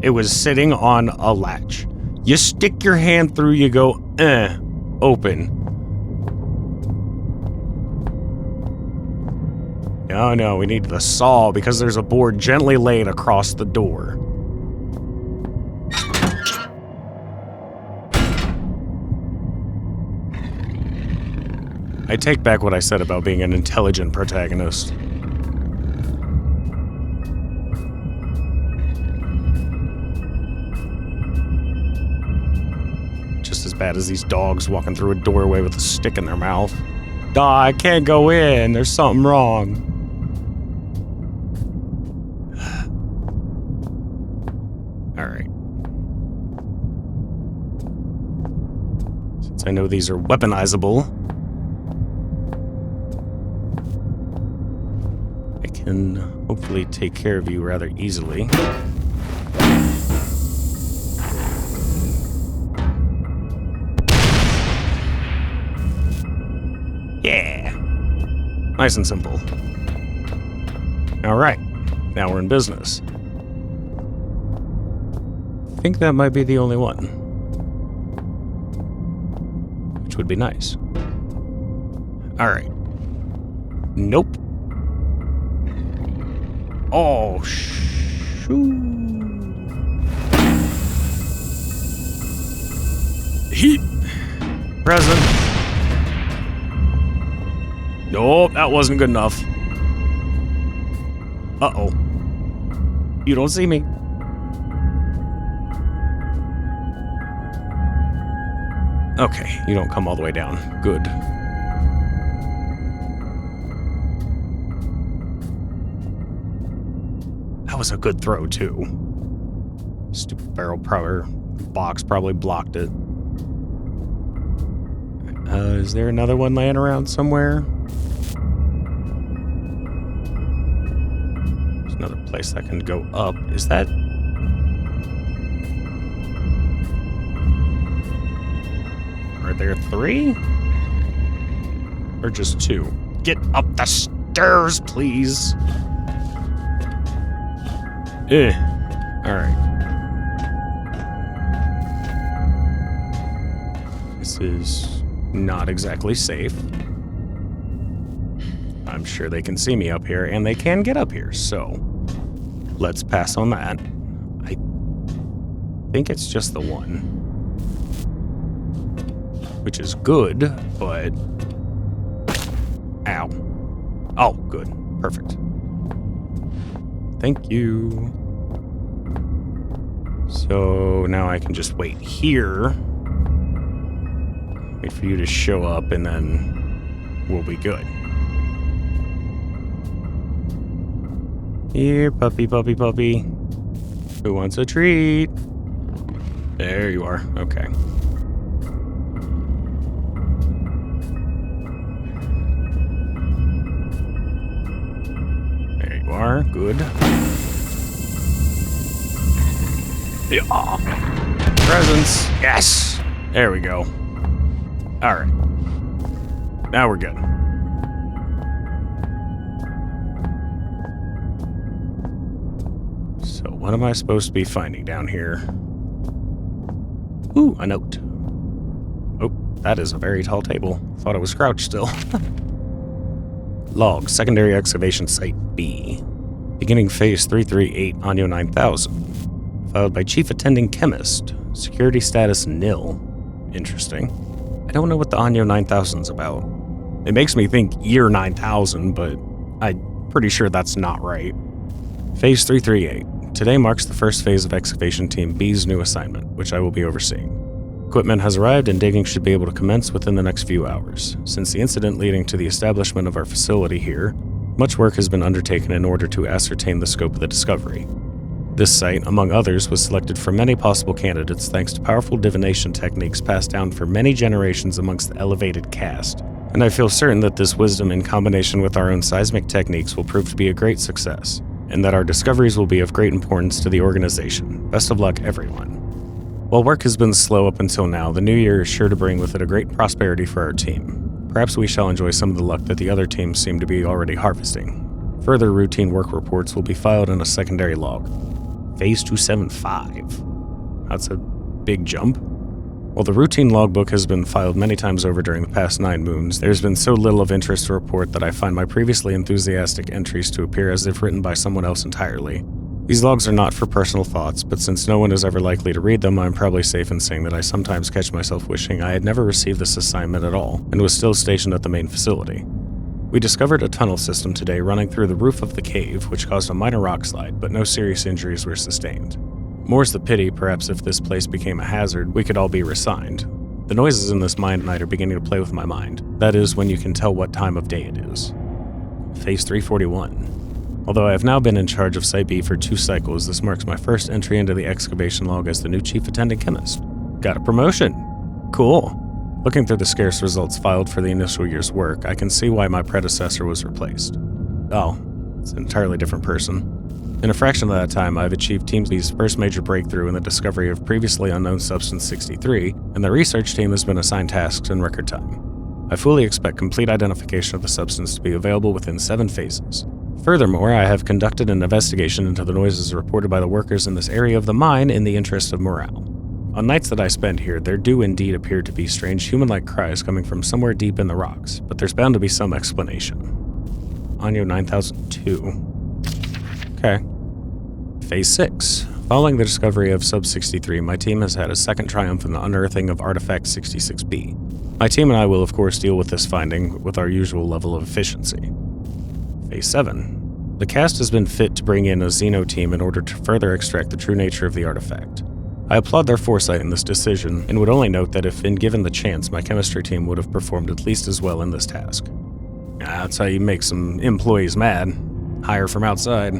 It was sitting on a latch. You stick your hand through, you go, open. Oh no, we need the saw because there's a board gently laid across the door. I take back what I said about being an intelligent protagonist. Just as bad as these dogs walking through a doorway with a stick in their mouth. I can't go in. There's something wrong. All right. Since I know these are weaponizable, I can hopefully take care of you rather easily. Yeah. Nice and simple. All right. Now we're in business. I think that might be the only one. Which would be nice. All right. Nope. Oh, shoot. Heat. Present. Nope, that wasn't good enough. Uh-oh. You don't see me. Okay, you don't come all the way down. Good. That was a good throw, too. Stupid barrel box probably blocked it. Is there another one laying around somewhere? There's another place that can go up. Is that... Are there 3? Or just 2? Get up the stairs, please! Alright. This is not exactly safe. I'm sure they can see me up here, and they can get up here, so let's pass on that. I think it's just the one. Which is good, but... Ow. Oh, good. Perfect. Thank you. So now I can just wait here. Wait for you to show up, and then we'll be good. Here, puppy, puppy, puppy. Who wants a treat? There you are. Okay. There you are. Good. Yeah. Presents. Yes. There we go. All right. Now we're good. So what am I supposed to be finding down here? Ooh, a note. Oh, that is a very tall table. Thought it was crouched still. Log, secondary excavation site B. beginning Phase 338 Anyo 9000. Filed by Chief Attending Chemist. Security status nil. Interesting. I don't know what the Anyo 9000's about. It makes me think year 9000, but I'm pretty sure that's not right. Phase 338. Today marks the first phase of Excavation Team B's new assignment, which I will be overseeing. Equipment has arrived and digging should be able to commence within the next few hours. Since the incident leading to the establishment of our facility here, much work has been undertaken in order to ascertain the scope of the discovery. This site, among others, was selected for many possible candidates thanks to powerful divination techniques passed down for many generations amongst the elevated caste, and I feel certain that this wisdom in combination with our own seismic techniques will prove to be a great success, and that our discoveries will be of great importance to the organization. Best of luck, everyone. While work has been slow up until now, the new year is sure to bring with it a great prosperity for our team. Perhaps we shall enjoy some of the luck that the other teams seem to be already harvesting. Further routine work reports will be filed in a secondary log. Phase 275. That's a big jump. While the routine logbook has been filed many times over during the past 9 moons, there's been so little of interest to report that I find my previously enthusiastic entries to appear as if written by someone else entirely. These logs are not for personal thoughts, but since no one is ever likely to read them, I'm probably safe in saying that I sometimes catch myself wishing I had never received this assignment at all, and was still stationed at the main facility. We discovered a tunnel system today running through the roof of the cave, which caused a minor rock slide, but no serious injuries were sustained. More's the pity, perhaps if this place became a hazard, we could all be resigned. The noises in this mine at night are beginning to play with my mind. That is, when you can tell what time of day it is. Phase 341. Although I have now been in charge of Site B for 2 cycles, this marks my first entry into the excavation log as the new Chief Attending Chemist. Got a promotion! Cool! Looking through the scarce results filed for the initial year's work, I can see why my predecessor was replaced. Oh, it's an entirely different person. In a fraction of that time, I've achieved Team B's first major breakthrough in the discovery of previously unknown Substance 63, and the research team has been assigned tasks in record time. I fully expect complete identification of the substance to be available within 7 phases. Furthermore, I have conducted an investigation into the noises reported by the workers in this area of the mine in the interest of morale. On nights that I spend here, there do indeed appear to be strange human-like cries coming from somewhere deep in the rocks, but there's bound to be some explanation. Anyo 9002. Okay. Phase 6. Following the discovery of Sub-63, my team has had a second triumph in the unearthing of Artifact 66B. My team and I will of course deal with this finding with our usual level of efficiency. Phase 7. The cast has been fit to bring in a Xeno team in order to further extract the true nature of the artifact. I applaud their foresight in this decision, and would only note that if been given the chance, my chemistry team would have performed at least as well in this task. That's how you make some employees mad. Hire from outside.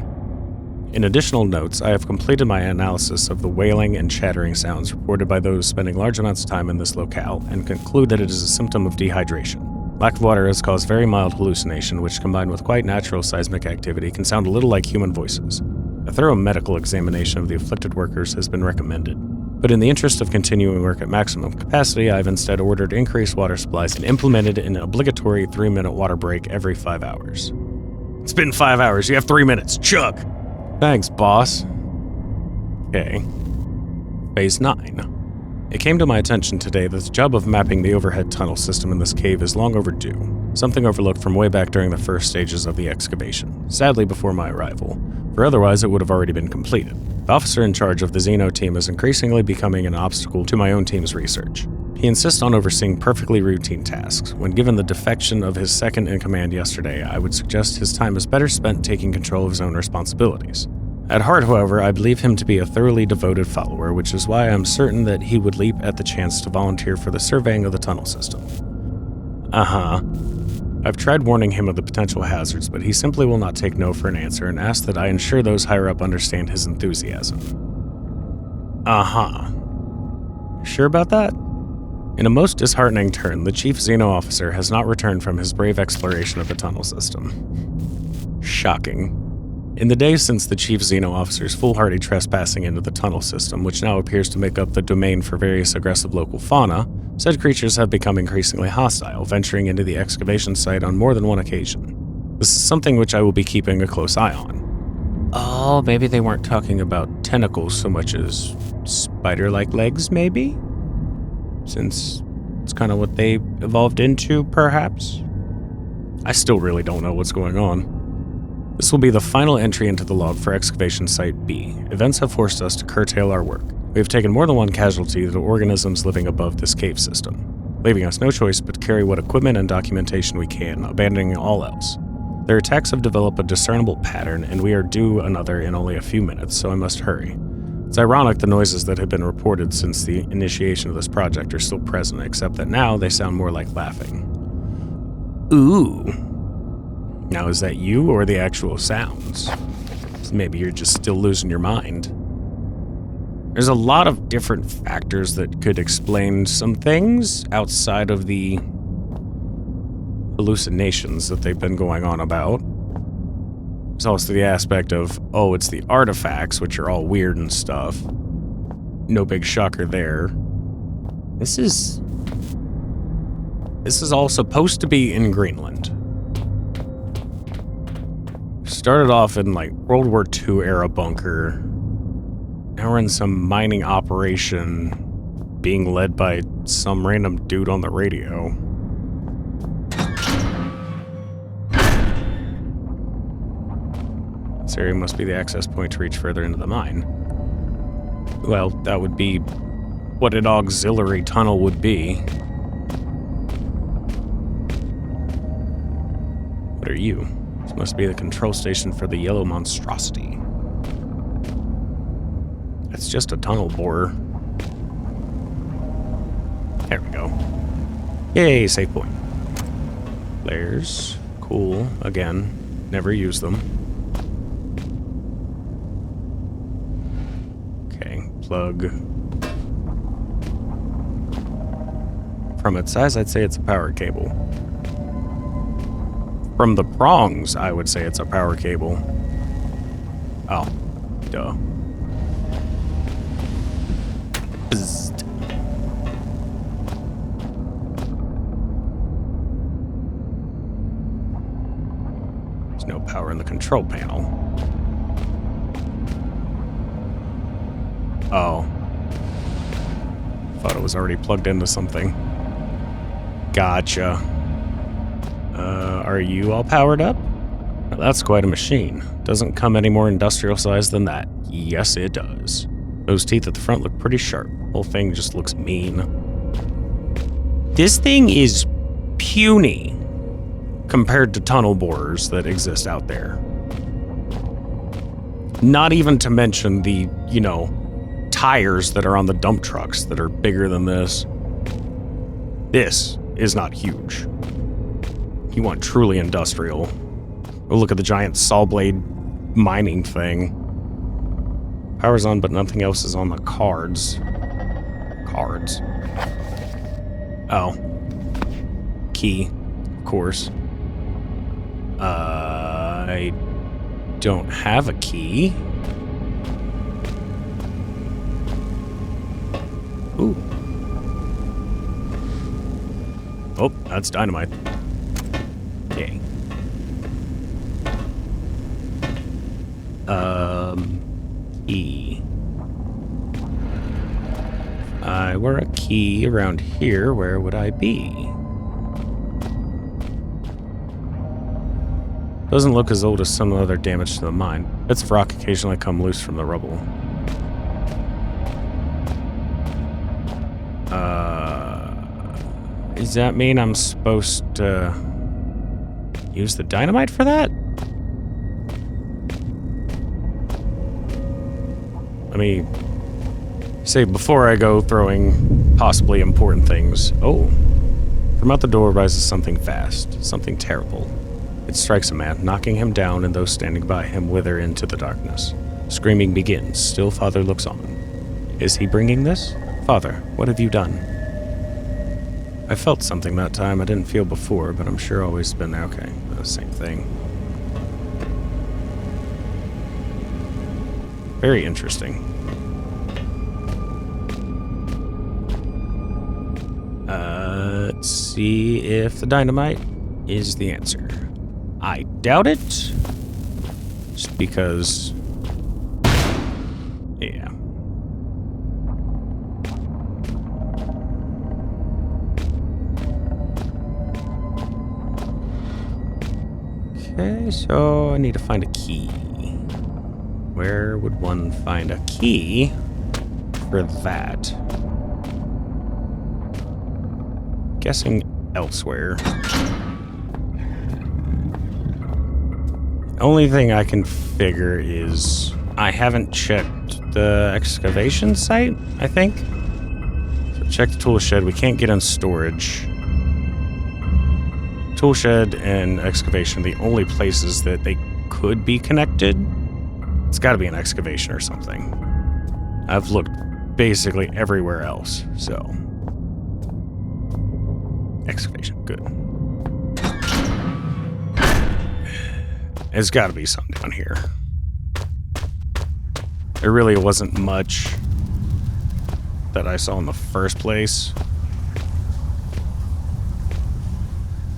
In additional notes, I have completed my analysis of the wailing and chattering sounds reported by those spending large amounts of time in this locale, and conclude that it is a symptom of dehydration. Lack of water has caused very mild hallucination, which combined with quite natural seismic activity can sound a little like human voices. A thorough medical examination of the afflicted workers has been recommended. But in the interest of continuing work at maximum capacity, I've instead ordered increased water supplies and implemented an obligatory 3-minute water break every 5 hours. It's been 5 hours, you have 3 minutes, chug! Thanks, boss. Okay. Phase 9. It came to my attention today that the job of mapping the overhead tunnel system in this cave is long overdue, something overlooked from way back during the first stages of the excavation, sadly before my arrival, for otherwise it would have already been completed. The officer in charge of the Xeno team is increasingly becoming an obstacle to my own team's research. He insists on overseeing perfectly routine tasks. When given the defection of his second-in-command yesterday, I would suggest his time is better spent taking control of his own responsibilities. At heart, however, I believe him to be a thoroughly devoted follower, which is why I'm certain that he would leap at the chance to volunteer for the surveying of the tunnel system. I've tried warning him of the potential hazards, but he simply will not take no for an answer and asks that I ensure those higher up understand his enthusiasm. Sure about that? In a most disheartening turn, the chief Xeno officer has not returned from his brave exploration of the tunnel system. Shocking. In the days since the chief Xeno officer's foolhardy trespassing into the tunnel system, which now appears to make up the domain for various aggressive local fauna, said creatures have become increasingly hostile, venturing into the excavation site on more than one occasion. This is something which I will be keeping a close eye on. Oh, maybe they weren't talking about tentacles so much as spider-like legs, maybe? Since it's kind of what they evolved into, perhaps? I still really don't know what's going on. This will be the final entry into the log for excavation site B. Events have forced us to curtail our work. We have taken more than one casualty to the organisms living above this cave system, leaving us no choice but to carry what equipment and documentation we can, abandoning all else. Their attacks have developed a discernible pattern, and we are due another in only a few minutes, so I must hurry. It's ironic the noises that have been reported since the initiation of this project are still present, except that now they sound more like laughing. Ooh. Now is that you or the actual sounds? Maybe you're just still losing your mind. There's a lot of different factors that could explain some things outside of the hallucinations that they've been going on about. There's also the aspect of, oh, it's the artifacts, which are all weird and stuff. No big shocker there. This is all supposed to be in Greenland. Started off in like World War II era bunker. Now we're in some mining operation being led by some random dude on the radio. This area must be the access point to reach further into the mine. Well, that would be what an auxiliary tunnel would be. What are you? This must be the control station for the yellow monstrosity. It's just a tunnel borer. There we go. Yay, save point. Flares. Cool. Again, never use them. Okay, plug. From its size, I'd say it's a power cable. From the prongs, I would say it's a power cable. Oh, duh. Bzzzt. There's no power in the control panel. Oh. Thought it was already plugged into something. Gotcha. Are you all powered up? Now that's quite a machine. Doesn't come any more industrial size than that. Yes, it does. Those teeth at the front look pretty sharp. Whole thing just looks mean. This thing is puny compared to tunnel borers that exist out there. Not even to mention the, tires that are on the dump trucks that are bigger than this. This is not huge. You want truly industrial. Oh, look at the giant saw blade mining thing. Power's on, but nothing else is on the cards. Cards. Oh. Key, of course. I don't have a key. Ooh. Oh, that's dynamite. Okay. Key. If I were a key around here, where would I be? Doesn't look as old as some other damage to the mine. Bits of rock occasionally come loose from the rubble. Does that mean I'm supposed to use the dynamite for that? Let me say before I go throwing possibly important things. Oh, from out the door rises something fast, something terrible. It strikes a man, knocking him down, and those standing by him wither into the darkness. Screaming begins. Still, Father looks on. Is he bringing this? Father, what have you done? I felt something that time I didn't feel before, but I'm sure always been there. Okay, the same thing. Very interesting. Let's see if the dynamite is the answer. I doubt it. Just because... yeah. Okay, so I need to find a key. Where would one find a key for that? Guessing elsewhere. Only thing I can figure is I haven't checked the excavation site, I think. So check the tool shed. We can't get in storage. Tool shed and excavation are the only places that they could be connected. It's got to be an excavation or something. I've looked basically everywhere else, so. Excavation, good. There's got to be some down here. There really wasn't much that I saw in the first place.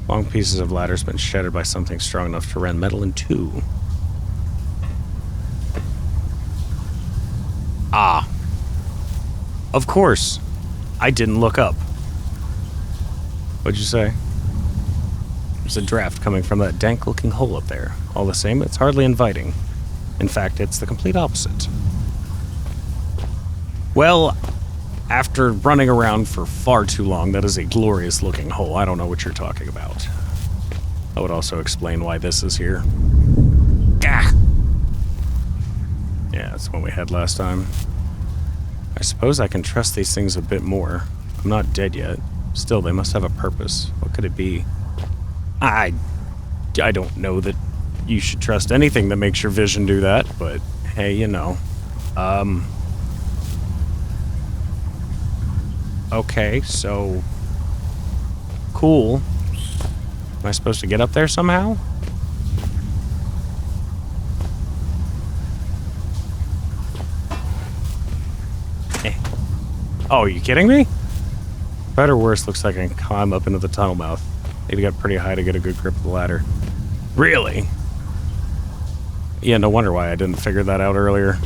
Long pieces of ladder's been shattered by something strong enough to rend metal in two. Ah. Of course. I didn't look up. What'd you say? There's a draft coming from that dank-looking hole up there. All the same, it's hardly inviting. In fact, it's the complete opposite. Well, after running around for far too long, that is a glorious-looking hole. I don't know what you're talking about. I would also explain why this is here. Gah! Yeah, that's what we had last time. I suppose I can trust these things a bit more. I'm not dead yet. Still, they must have a purpose. What could it be? I don't know that you should trust anything that makes your vision do that, but hey, you know. Okay, so cool. Am I supposed to get up there somehow? Oh, are you kidding me? Better or worse, looks like I can climb up into the tunnel mouth. Need to get pretty high to get a good grip of the ladder. Really? Yeah, no wonder why I didn't figure that out earlier.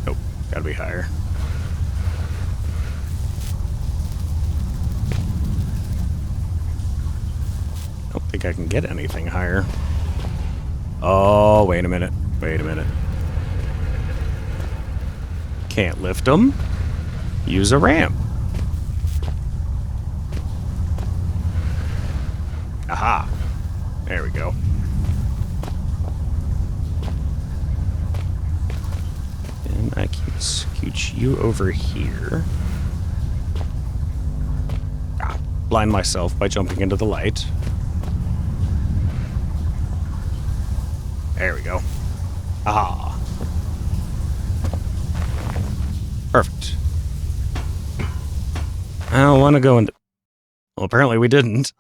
Nope, gotta be higher. Don't think I can get anything higher. Oh, wait a minute. Wait a minute. Can't lift them. Use a ramp. Aha. There we go. And I can scooch you over here. Blind myself by jumping into the light. There we go. Aha. Perfect. I don't want to go into... Well, apparently we didn't.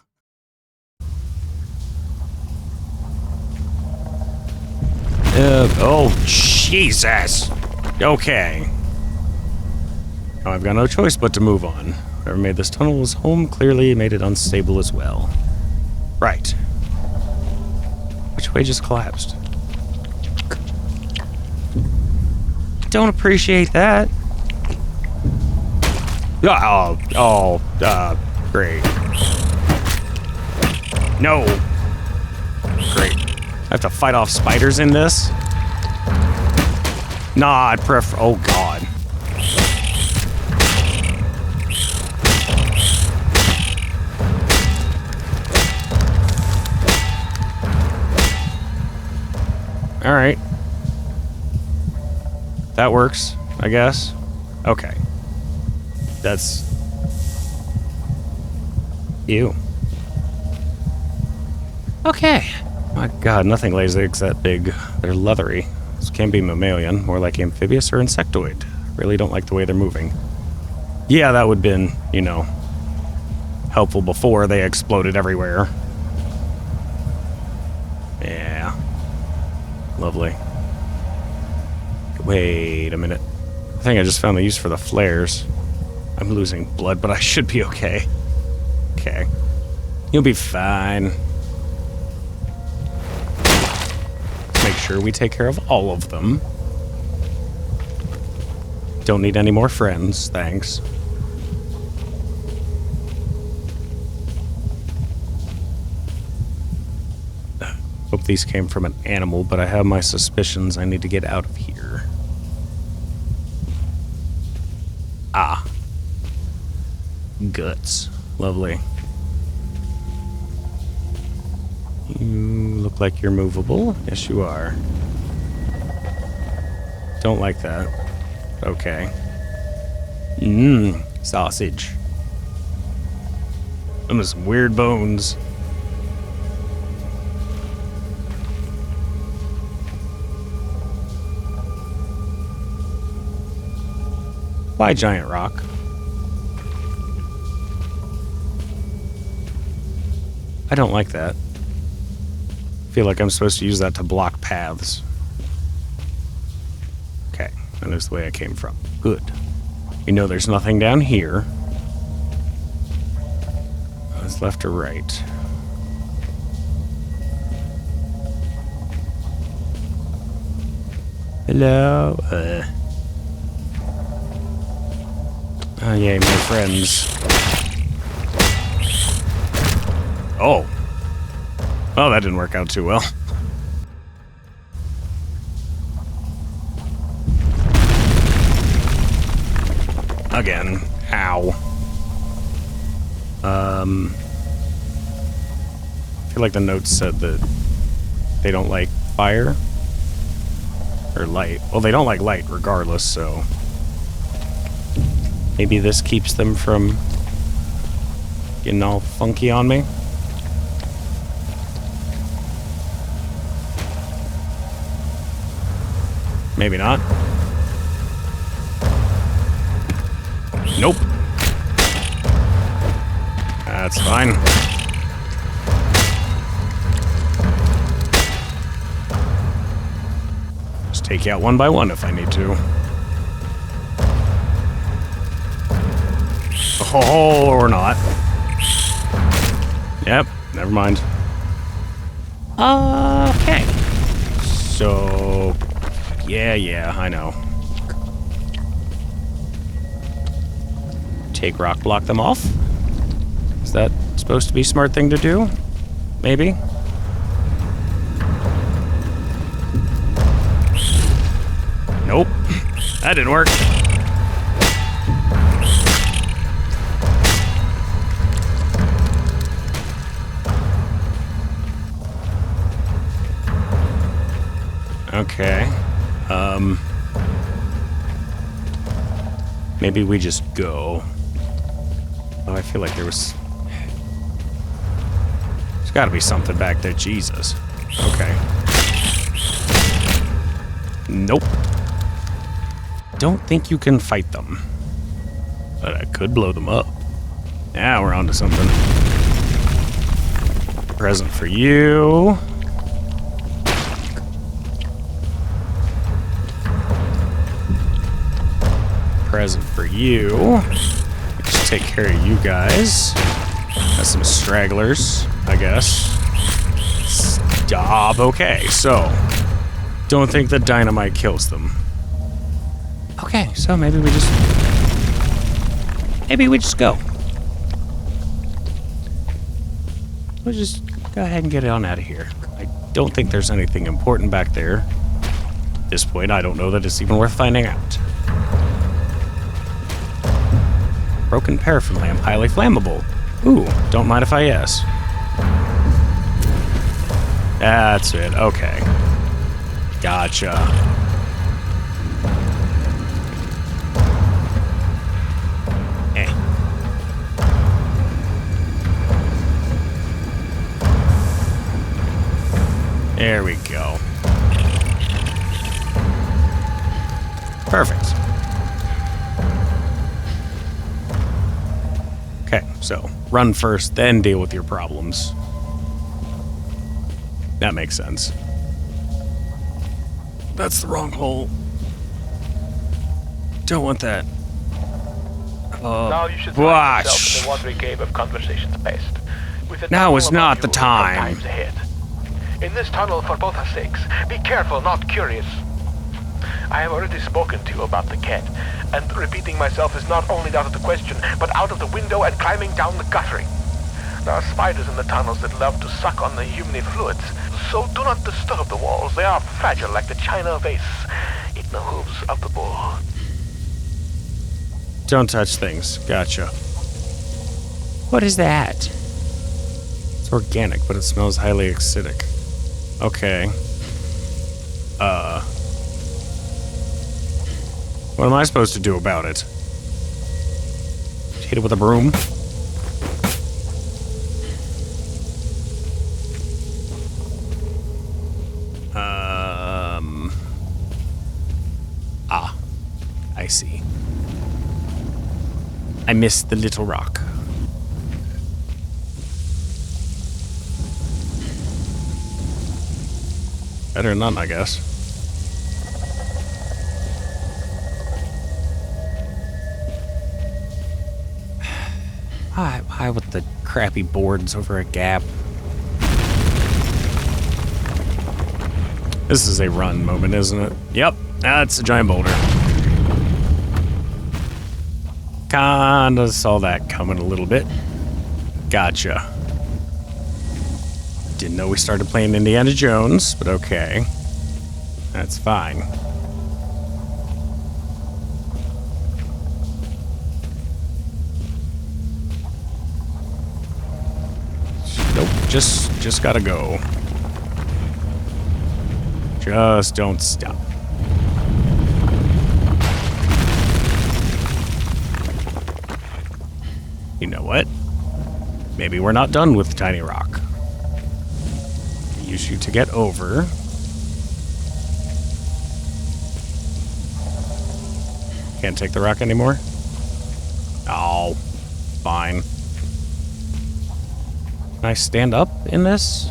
Oh, Jesus! Okay. Now I've got no choice but to move on. Whoever made this tunnel was home, clearly made it unstable as well. Right. Which way just collapsed? Don't appreciate that. Great. No. Great. I have to fight off spiders in this? Nah, I'd prefer... Oh, God. Alright. That works, I guess. Okay. That's... Ew. Okay. My God, nothing lays eggs that big. They're leathery. This can't be mammalian, more like amphibious or insectoid. Really don't like the way they're moving. Yeah, that would have been, you know, helpful before they exploded everywhere. Yeah. Lovely. Wait a minute. I think I just found the use for the flares. I'm losing blood, but I should be okay. Okay. You'll be fine. Make sure we take care of all of them. Don't need any more friends, thanks. Hope these came from an animal, but I have my suspicions. I need to get out of here. Ah. Guts. Lovely. You look like you're movable. Yes, you are. Don't like that. Okay. Sausage. Them are some weird bones. Bye, giant rock. I don't like that. I feel like I'm supposed to use that to block paths. Okay, and there's the way I came from. Good. You know there's nothing down here. It's left or right. Hello? Oh, yay, my friends. Oh. Oh, that didn't work out too well. Again. Ow. I feel like the notes said that they don't like fire. Or light. Well, they don't like light regardless, so... Maybe this keeps them from getting all funky on me. Maybe not. Nope. That's fine. Just take you out one by one if I need to. Oh, or not. Yep, never mind. Okay. So, yeah, I know. Take rock, block them off? Is that supposed to be a smart thing to do? Maybe? Nope. That didn't work. Okay. Maybe we just go. Oh, I feel like there's gotta be something back there. Jesus. Okay. Nope. Don't think you can fight them. But I could blow them up. Now we're on to something. Present for you. Present for you. Just take care of you guys. Got some stragglers, I guess. Stop. Okay, so don't think that dynamite kills them. Okay, so maybe we just go. We'll just go ahead and get on out of here. I don't think there's anything important back there. At this point, I don't know that it's even worth finding out. Broken paraffin lamp, highly flammable. Ooh, don't mind if I yes. That's it, okay. Gotcha. There we go. Perfect. Okay, so run first, then deal with your problems. That makes sense. That's the wrong hole. Don't want that. Now you should find yourself in the watery cave of conversations best. Now is not the time. In this tunnel, for both our sakes, be careful, not curious. I have already spoken to you about the cat, and repeating myself is not only out of the question, but out of the window and climbing down the guttering. There are spiders in the tunnels that love to suck on the humid fluids, so do not disturb the walls. They are fragile like the china vase. Eat the hooves of the bull. Don't touch things. Gotcha. What is that? It's organic, but it smells highly acidic. Okay. What am I supposed to do about it? Hit it with a broom? I see. I missed the little rock. Better than none, I guess. Why with the crappy boards over a gap? This is a run moment, isn't it? Yep, that's a giant boulder. Kinda saw that coming a little bit. Gotcha. Didn't know we started playing Indiana Jones, but okay. That's fine. Nope, just gotta go. Just don't stop. You know what? Maybe we're not done with Tiny Rock. Use you to get over. Can't take the rock anymore? Oh, fine. Can I stand up in this?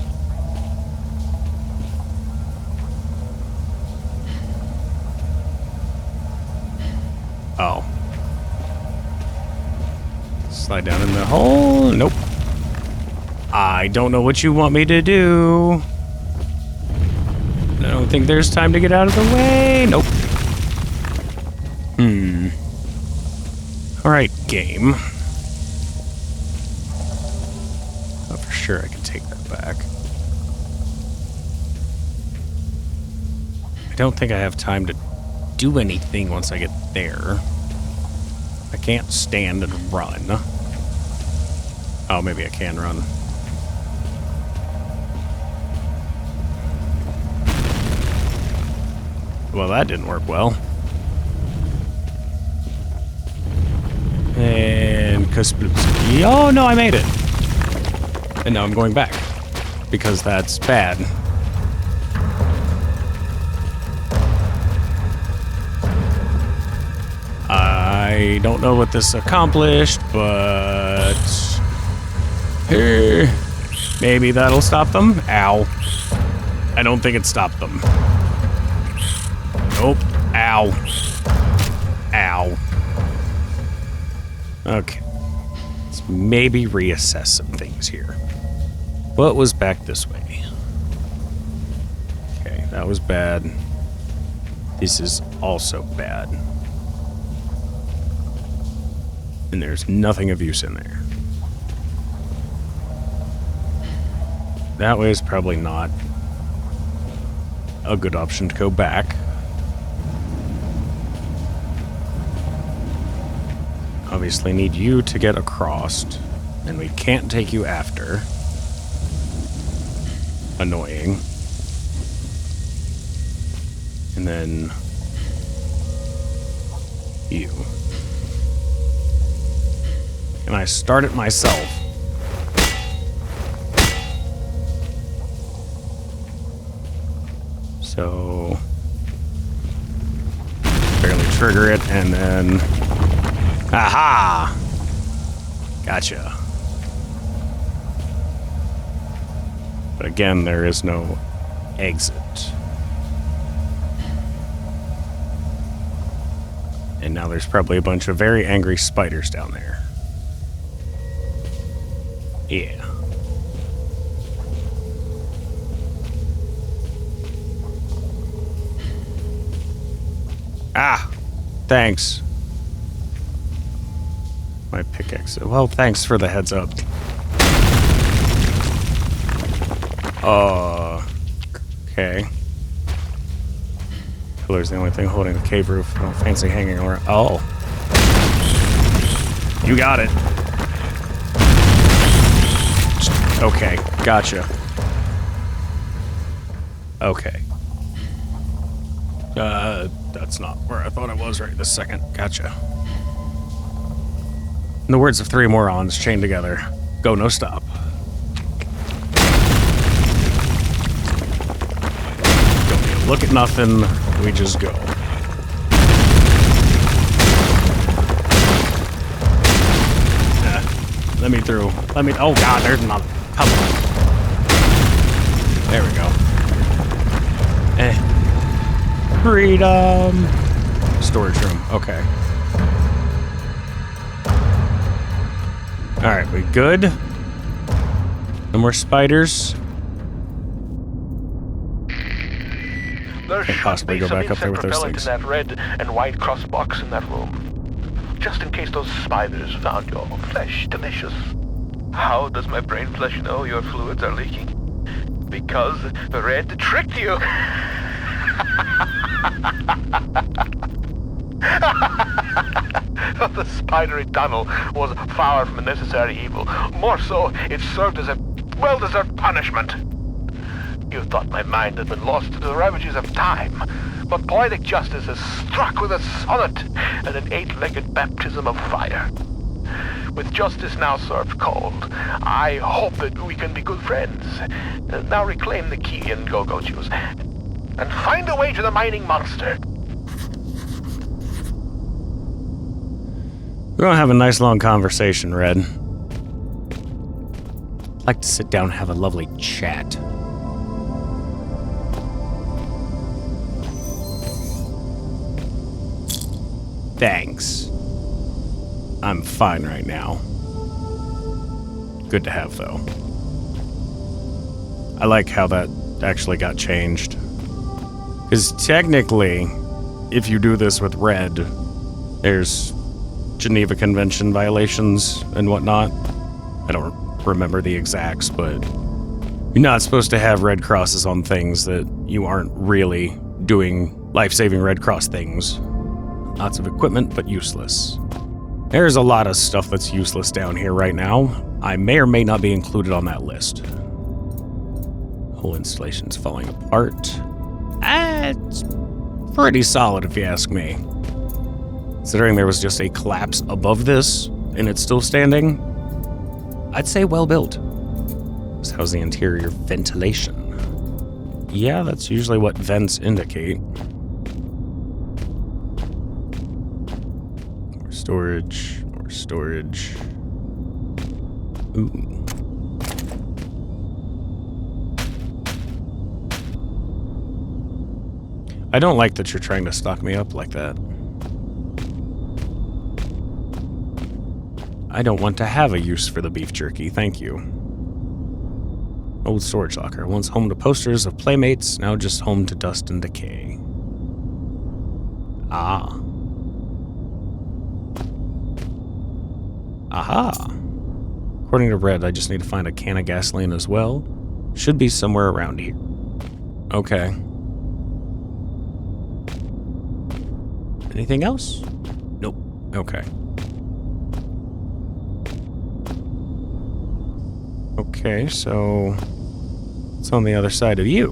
Oh. Slide down in the hole. Nope. I don't know what you want me to do. I don't think there's time to get out of the way. Nope. Alright, game. Oh, for sure I can take that back. I don't think I have time to do anything once I get there. I can't stand and run. Oh, maybe I can run. Well, that didn't work well. And Kasplutski. Oh, no, I made it. And now I'm going back. Because that's bad. I don't know what this accomplished, but... maybe that'll stop them? Ow. I don't think it stopped them. Nope. Ow. Ow. Okay. Let's maybe reassess some things here. What was back this way? Okay, that was bad. This is also bad. And there's nothing of use in there. That way is probably not a good option to go back. Obviously need you to get across, and we can't take you after. Annoying. And then you. And I start it myself. So barely trigger it, and then aha! Gotcha. But again, there is no exit. And now there's probably a bunch of very angry spiders down there. Yeah. Ah! Thanks. My pickaxe. Well, thanks for the heads up. Okay. Pillar's the only thing holding the cave roof. I don't fancy hanging around. Oh. You got it. Okay, gotcha. Okay. That's not where I thought I was right this second. Gotcha. In the words of three morons chained together, go no stop. Don't need to look at nothing, we just go. Let me through. Let me. Oh god, there's another. Come on. There we go. Freedom. Storage room. Okay. Alright, we good? No more spiders? There Can't possibly go back up there with those things. In that red and white cross box in that room. Just in case those spiders found your flesh delicious. How does my brain flesh know your fluids are leaking? Because the red tricked you. The spidery tunnel was far from a necessary evil. More so, it served as a well-deserved punishment. You thought my mind had been lost to the ravages of time, but poetic justice has struck with a sonnet and an eight-legged baptism of fire. With justice now served cold, I hope that we can be good friends. Now reclaim the key and go-go juice, and find a way to the mining monster. We're gonna have a nice long conversation, Red. I'd like to sit down and have a lovely chat. Thanks. I'm fine right now. Good to have, though. I like how that actually got changed. Because technically, if you do this with Red, there's Geneva Convention violations and whatnot. I don't remember the exacts, but you're not supposed to have Red Crosses on things that you aren't really doing life-saving Red Cross things. Lots of equipment, but useless. There's a lot of stuff that's useless down here right now. I may or may not be included on that list. Whole installation's falling apart. It's pretty solid if you ask me. Considering there was just a collapse above this, and it's still standing, I'd say well built. So how's the interior ventilation? Yeah, that's usually what vents indicate. More storage, more storage. Ooh. I don't like that you're trying to stock me up like that. I don't want to have a use for the beef jerky, thank you. Old storage locker, once home to posters of playmates, now just home to dust and decay. Ah. Aha. According to Red, I just need to find a can of gasoline as well. Should be somewhere around here. Okay. Anything else? Nope. Okay. Okay, so it's on the other side of you.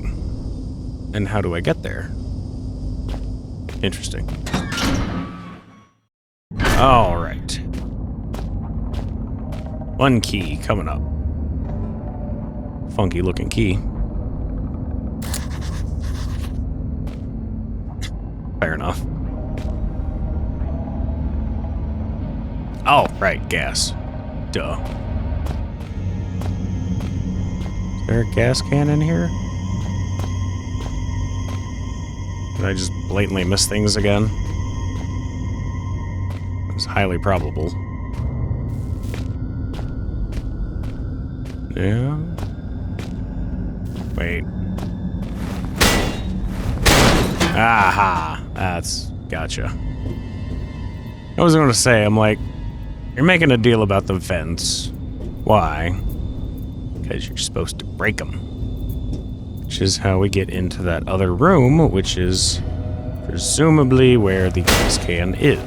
And how do I get there? Interesting. All right. One key coming up. Funky looking key. Fair enough. Oh, right, gas. Duh. Is there a gas can in here? Did I just blatantly miss things again? It's highly probable. Yeah. Wait. Aha! That's... gotcha. I was going to say, I'm like, you're making a deal about the vents. Why? Because you're supposed to break them. Which is how we get into that other room, which is presumably where the gas can is.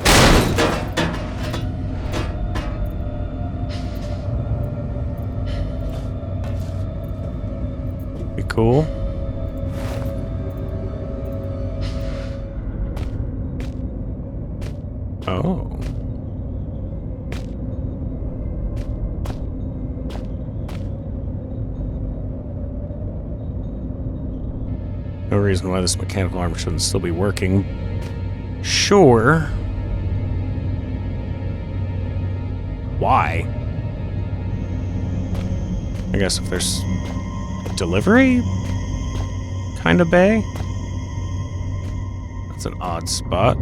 Be cool. Oh. No reason why this mechanical arm shouldn't still be working. Sure. Why? I guess if there's a delivery kind of bay? That's an odd spot.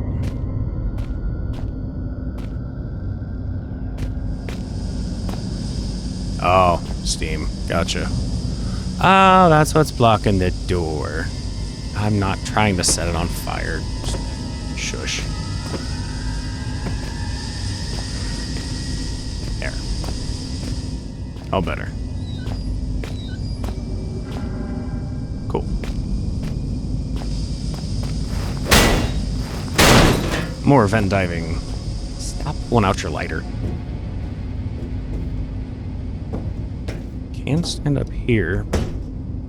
Oh, steam. Gotcha. Oh, that's what's blocking the door. I'm not trying to set it on fire. Just shush. There. All better. Cool. More vent diving. Stop pulling out your lighter. Can stand up here.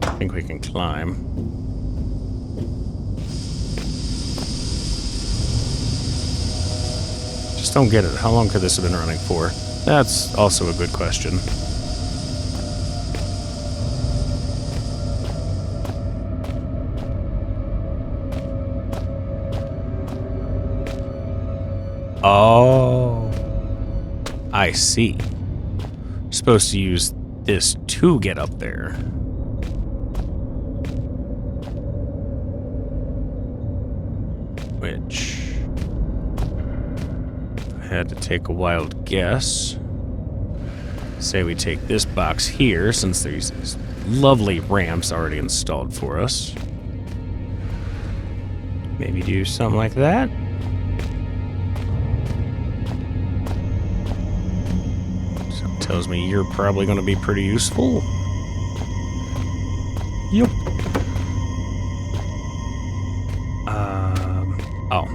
I think we can climb. Just don't get it. How long could this have been running for? That's also a good question. Oh, I see. You're supposed to use this to get up there. Which I had to take a wild guess. Say we take this box here, since there's these lovely ramps already installed for us. Maybe do something like that. Something tells me you're probably going to be pretty useful. Yup. Oh.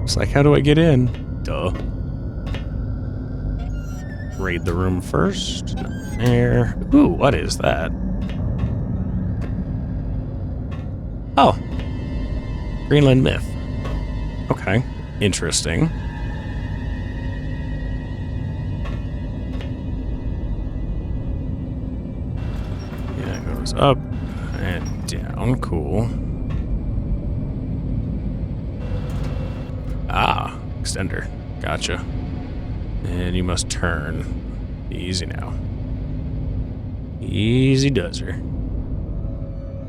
It's like, how do I get in? Duh. Raid the room first. There. Ooh, what is that? Oh. Greenland myth. Okay. Interesting. Yeah, it goes up and down. Cool. Ah, extender. Gotcha. And you must turn. Easy now. Easy does her.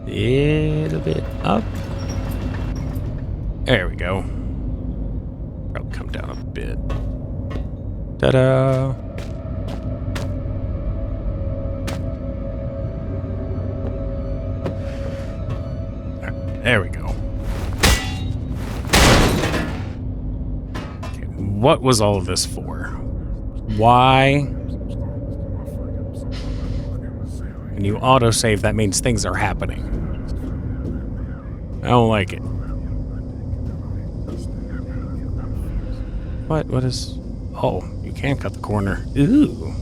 Little bit up. There we go. Probably come down a bit. Ta-da! Right, there we go. Okay, what was all of this for? Why? When you autosave, that means things are happening. I don't like it. What is... Oh, you can't cut the corner. Ooh.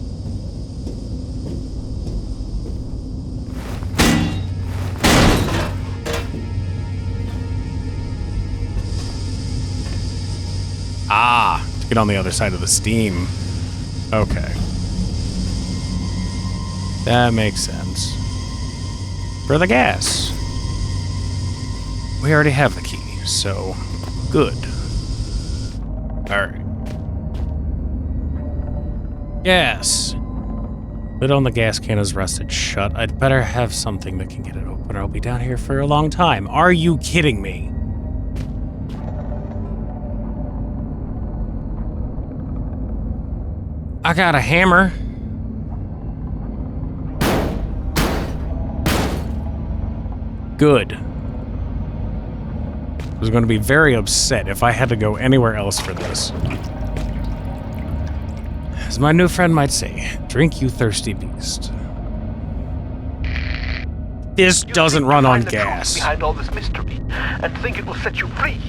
Ah, to get on the other side of the steam. Okay. That makes sense. For the gas. We already have the key, so good. Alright. Gas. Lid on the gas can is rusted shut. I'd better have something that can get it open or I'll be down here for a long time. Are you kidding me? I got a hammer. Good. I was going to be very upset if I had to go anywhere else for this. As my new friend might say, drink you thirsty beast. This You doesn't seek run to on find the truth gas. behind all this mystery, and think it will set you free.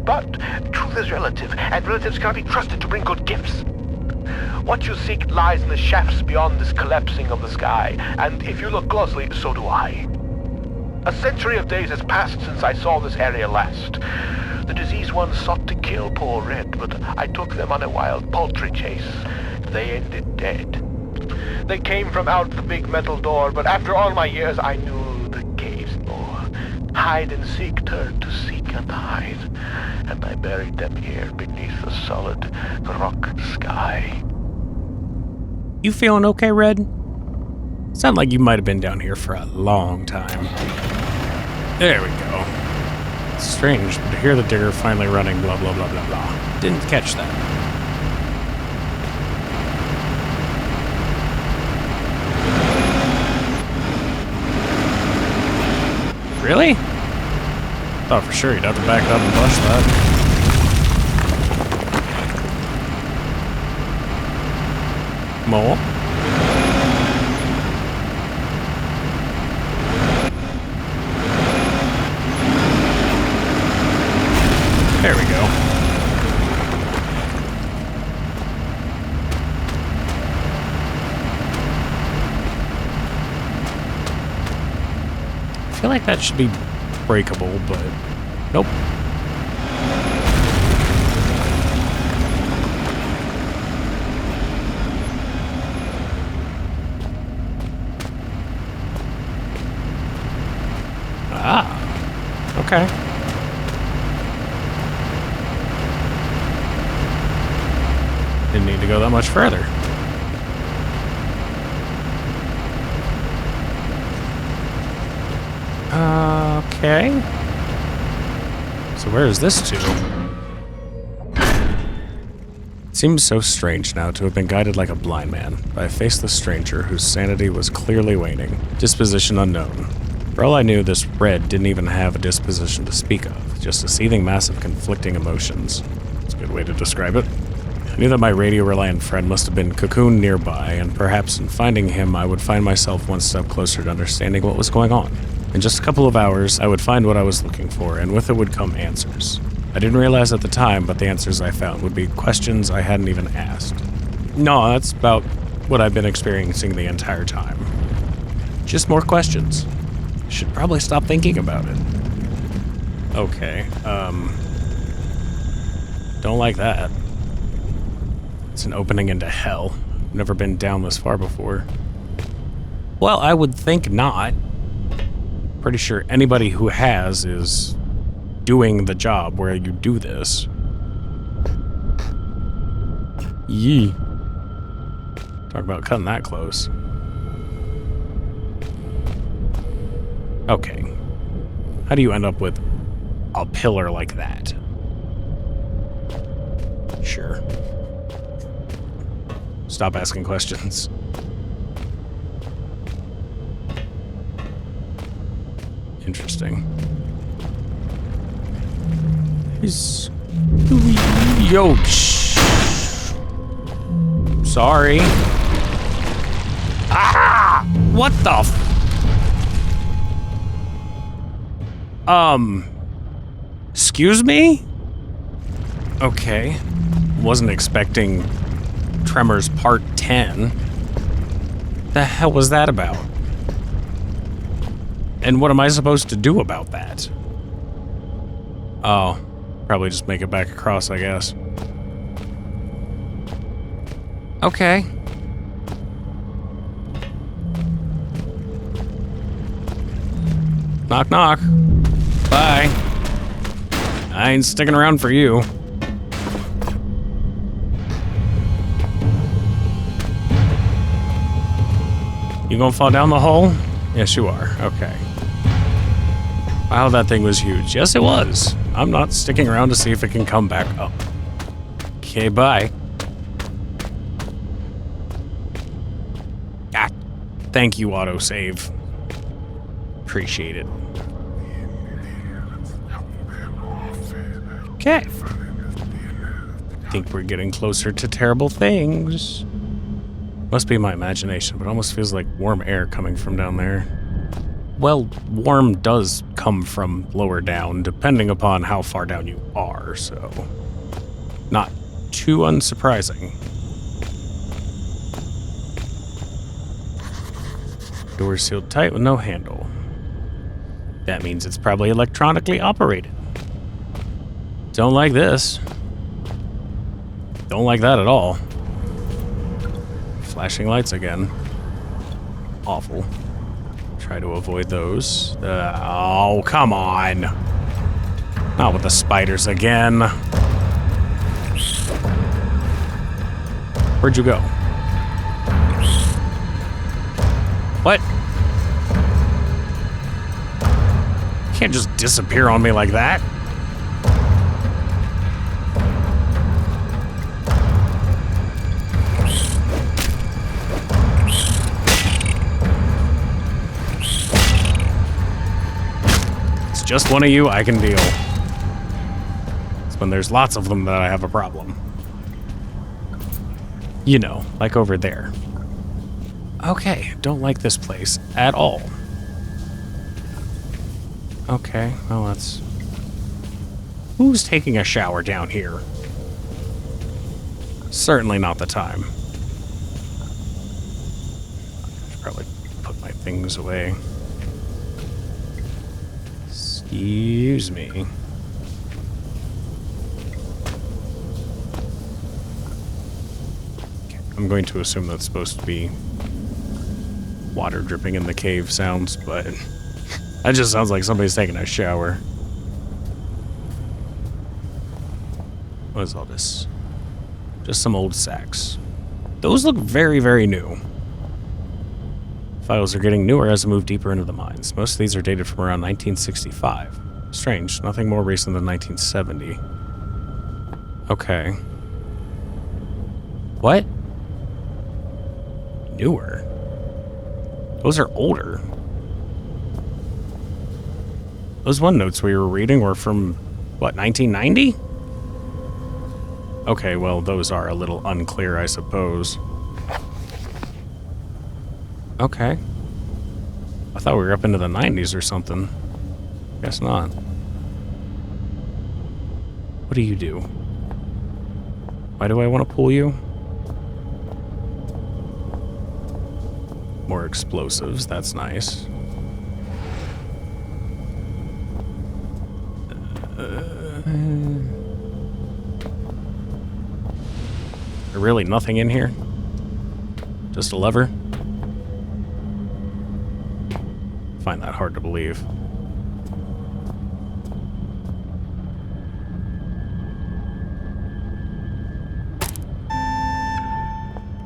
But truth is relative, and relatives cannot be trusted to bring good gifts. What you seek lies in the shafts beyond this collapsing of the sky, and if you look closely, so do I. A century of days has passed since I saw this area last. The diseased ones sought to kill poor Red, but I took them on a wild poultry chase. They ended dead. They came from out the big metal door, but after all my years I knew the cave's door. Hide and seek turned to seek and hide, and I buried them here beneath the solid rock sky. You feeling okay, Red? Sound like you might have been down here for a long time. There we go. It's strange, but to hear the digger finally running blah blah blah blah blah. Didn't catch that. Really? Thought for sure you'd have to back up and flush that. More? There we go. I feel like that should be breakable, but nope. Ah, okay. Didn't need to go that much further. Okay. So where is this to? It seems so strange now to have been guided like a blind man by a faceless stranger whose sanity was clearly waning, disposition unknown. For all I knew, this Red didn't even have a disposition to speak of, just a seething mass of conflicting emotions. That's a good way to describe it. I knew that my radio-reliant friend must have been cocooned nearby, and perhaps in finding him, I would find myself one step closer to understanding what was going on. In just a couple of hours, I would find what I was looking for, and with it would come answers. I didn't realize at the time, but the answers I found would be questions I hadn't even asked. No, that's about what I've been experiencing the entire time. Just more questions. Should probably stop thinking about it. Okay, don't like that. It's an opening into hell. Never been down this far before. Well, I would think not. Pretty sure anybody who has is doing the job where you do this. Yee. Talk about cutting that close. Okay. How do you end up with a pillar like that? Sure. Stop asking questions. Interesting. He's... Yo, sorry. Ah! What the excuse me? Okay. Wasn't expecting Tremors Part 10. The hell was that about? And what am I supposed to do about that? Oh, probably just make it back across, I guess. Okay. Knock, knock. Bye. I ain't sticking around for you. You gonna fall down the hole? Yes, you are. Okay. Wow, that thing was huge. Yes, it was. I'm not sticking around to see if it can come back up. Okay, bye. Ah, thank you, autosave. Appreciate it. Okay. Think we're getting closer to terrible things. Must be my imagination, but it almost feels like warm air coming from down there. Well, warm does come from lower down, depending upon how far down you are, so not too unsurprising. Door sealed tight with no handle. That means it's probably electronically operated. Don't like this. Don't like that at all. Flashing lights again. Awful. Try to avoid those. Oh, come on. Not with the spiders again. Where'd you go? What? You can't just disappear on me like that. It's just one of you, I can deal. It's when there's lots of them that I have a problem. You know, like over there. Okay, don't like this place at all. Okay, well that's... Who's taking a shower down here? Certainly not the time. I should probably put my things away. Excuse me. Okay, I'm going to assume that's supposed to be water dripping in the cave sounds, but that just sounds like somebody's taking a shower. What is all this? Just some old sacks. Those look very, very new. Files are getting newer as I move deeper into the mines. Most of these are dated from around 1965. Strange, nothing more recent than 1970. Okay. What? Newer? Those are older. Those OneNotes we were reading were from, what, 1990? Okay, well, those are a little unclear, I suppose. Okay. I thought we were up into the 90s or something. Guess not. What do you do? Why do I want to pull you? More explosives, that's nice. Really nothing in here? Just a lever? Find that hard to believe.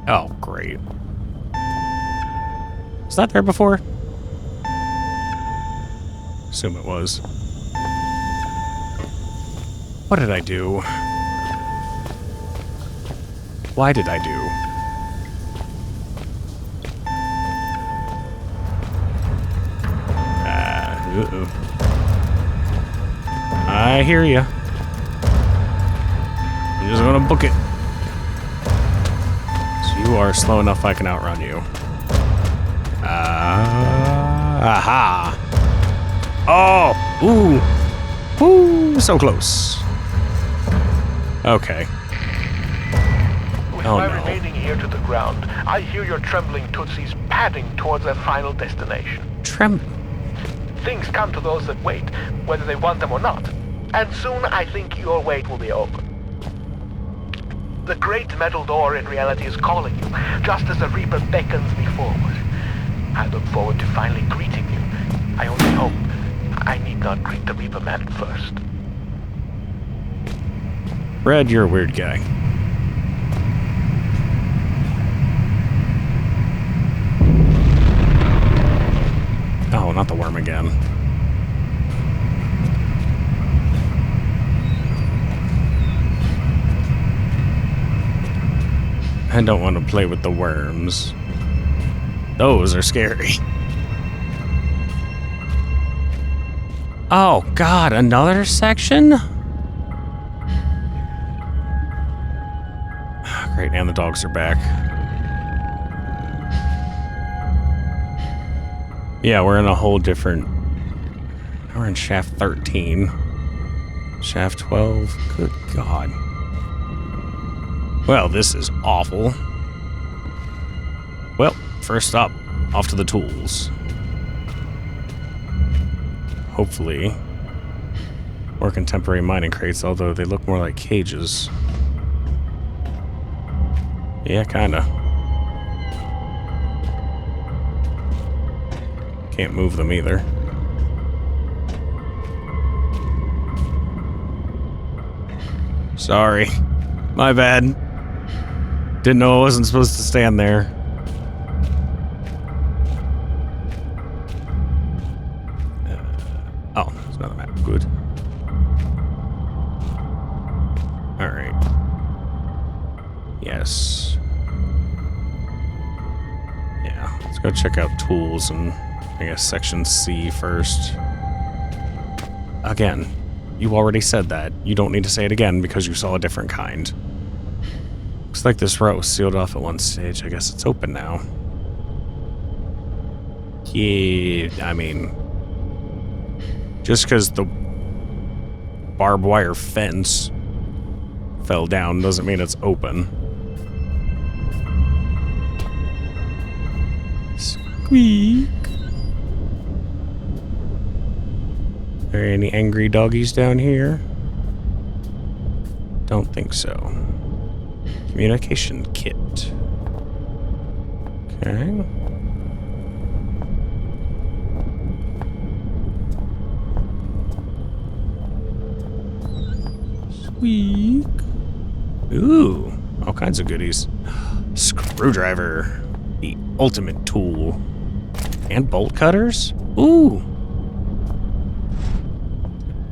Oh, great. Was that there before? Assume it was. What did I do? Why did I do? Uh-oh. I hear ya. I'm just gonna book it. So you are slow enough I can outrun you. Aha! Oh! Ooh! Ooh! So close. Okay. With my remaining ear to the ground, I hear your trembling tootsies padding towards their final destination. Things come to those that wait, whether they want them or not. And soon I think your wait will be over. The great metal door in reality is calling you, just as the Reaper beckons me forward. I look forward to finally greeting you. I only hope I need not greet the Reaper man first. Brad, you're a weird guy. Oh, not the worm again. I don't want to play with the worms. Those are scary. Oh, God, another section? Great, and the dogs are back. Yeah, we're in a whole different... We're in shaft 13. Shaft 12. Good God. Well, this is awful. Well, first up, off to the tools. Hopefully. More contemporary mining crates, although they look more like cages. Yeah, kinda. Can't move them either. Sorry. My bad. Didn't know I wasn't supposed to stand there. Oh, there's another map. Good. Alright. Yes. Yeah, let's go check out tools and I guess section C first. Again, you already said that. You don't need to say it again because you saw a different kind. Looks like this route was sealed off at one stage. I guess it's open now. Yeah, I mean... Just because the barbed wire fence fell down doesn't mean it's open. Squeak. Are there any angry doggies down here? Don't think so. Communication kit. Okay. Squeak. Ooh, all kinds of goodies. Screwdriver. The ultimate tool. And bolt cutters? Ooh.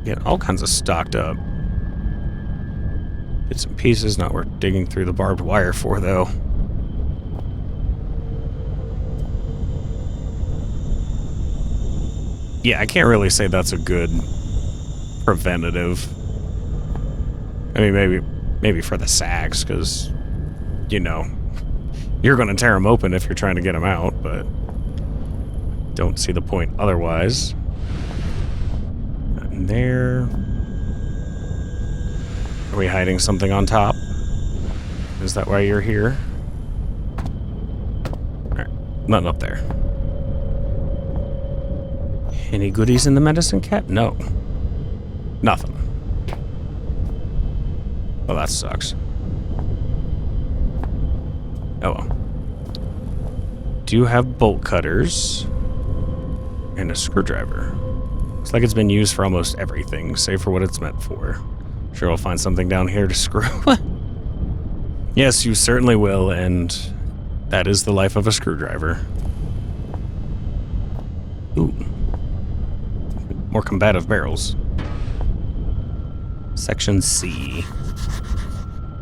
Get all kinds of stocked up. Bits and pieces not worth digging through the barbed wire for, though. Yeah, I can't really say that's a good preventative. I mean, maybe for the sags, because, you know, you're going to tear them open if you're trying to get them out, but don't see the point otherwise. Nothing there. Are we hiding something on top? Is that why you're here? Alright, nothing up there. Any goodies in the medicine cabinet? No. Nothing. Well, that sucks. Oh well. Do you have bolt cutters? And a screwdriver. Looks like it's been used for almost everything, save for what it's meant for. Sure we'll find something down here to screw. Yes, you certainly will, and that is the life of a screwdriver. Ooh. More combative barrels. Section C.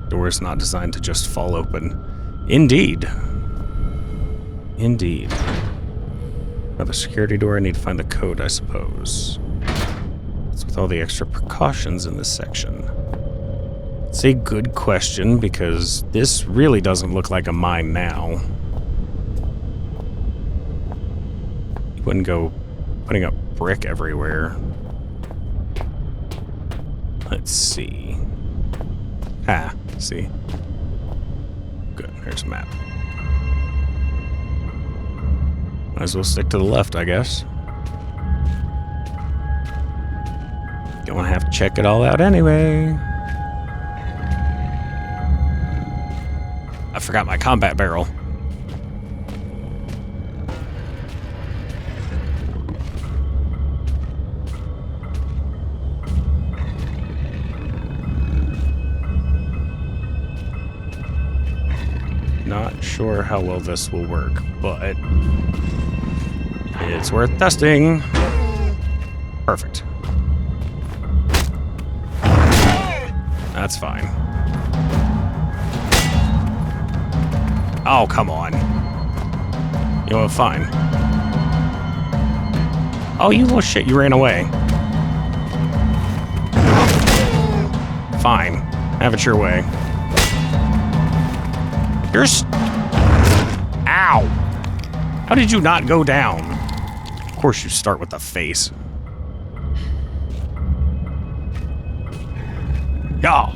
Doors not designed to just fall open. Indeed. Indeed. Another security door. I need to find the code, I suppose. What's with all the extra precautions in this section? It's a good question, because this really doesn't look like a mine now. You wouldn't go putting up brick everywhere. Let's see. Ah, see. Good, here's a map. Might as well stick to the left, I guess. Gonna have to check it all out anyway. I forgot my combat barrel. Not sure how well this will work, but it's worth testing. Perfect. That's fine. Oh, come on. You know what? Fine. Oh, you little shit, you ran away. Fine. Have it your way. You're Ow! How did you not go down? course you start with the face. Y'all.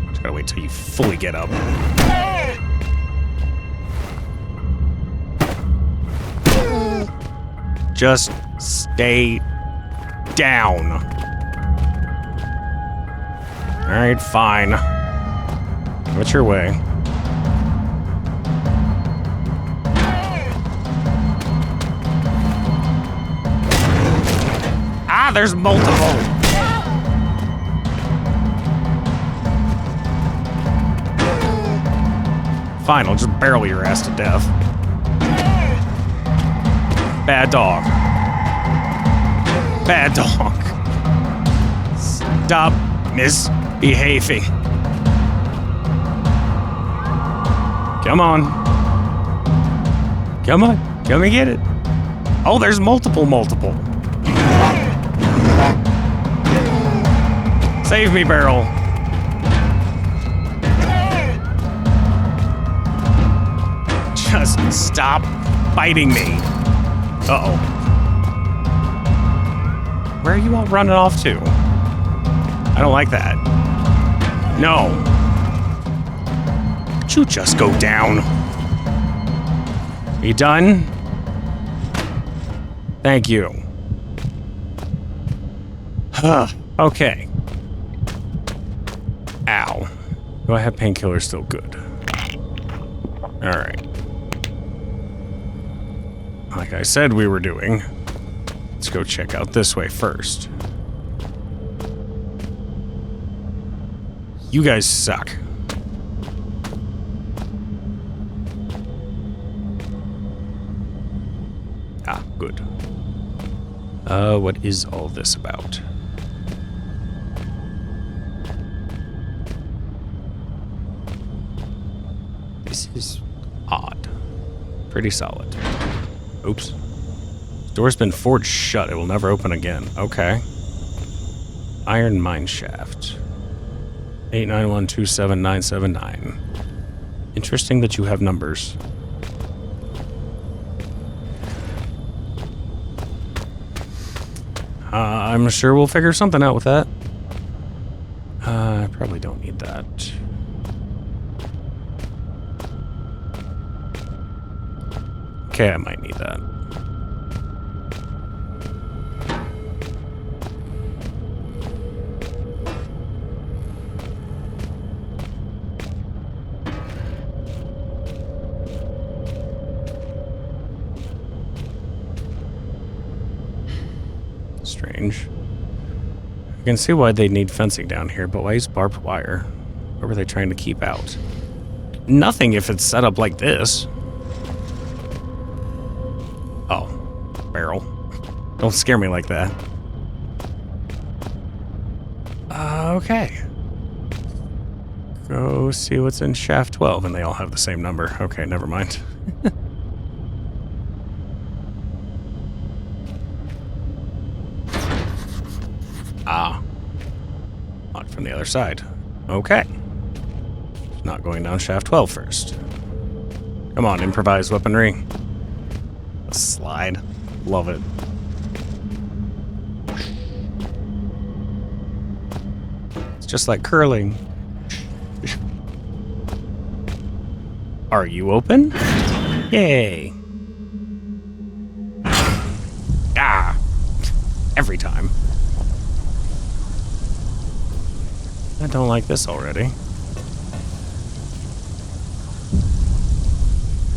Just gotta wait till you fully get up. Just stay down. Alright, fine. What's your way? Ah, there's multiple! Fine, I'll just barrel your ass to death. Bad dog. Bad dog. Stop misbehaving. Come on. Come on. Come and get it. Oh, there's multiple. Save me, barrel. Just stop biting me. Uh-oh. Where are you all running off to? I don't like that. No. Could you just go down? Are you done? Thank you. Okay. Ow. Do I have painkillers still good? Alright. Like I said we were doing. Let's go check out this way first. You guys suck. Ah, good. What is all this about? This is odd. Pretty solid. Oops. This door's been forged shut. It will never open again. Okay. Iron mine shaft. 891-27979. Interesting that you have numbers. I'm sure we'll figure something out with that. I probably don't need that. Okay, I might need that. Strange. I can see why they need fencing down here, but why use barbed wire? What were they trying to keep out? Nothing if it's set up like this. Oh, barrel. Don't scare me like that. Okay. Go see what's in shaft 12, and they all have the same number. Okay, never mind. Locked from the other side. Okay. Not going down shaft 12 first. Come on, improvised weaponry. A slide. Love it. It's just like curling. Are you open? Yay. Ah. Every time. I don't like this already.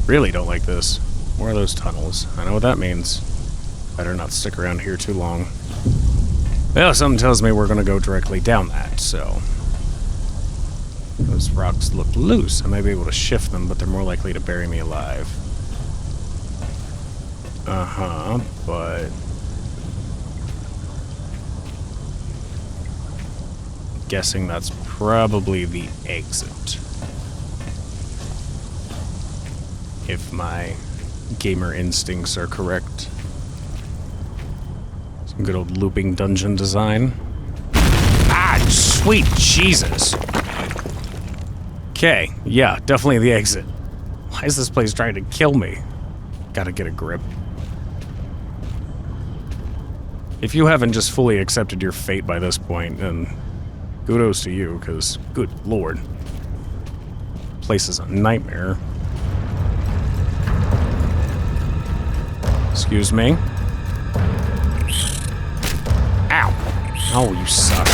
Really don't like this. More of those tunnels. I know what that means. Better not stick around here too long. Well, something tells me we're gonna go directly down that, so... Those rocks look loose. I may be able to shift them, but they're more likely to bury me alive. But... guessing that's probably the exit. If my gamer instincts are correct. Some good old looping dungeon design. Ah, sweet Jesus! Okay, yeah, definitely the exit. Why is this place trying to kill me? Gotta get a grip. If you haven't just fully accepted your fate by this point, then kudos to you, because, good lord. Place is a nightmare. Excuse me? Ow! Oh, you suck.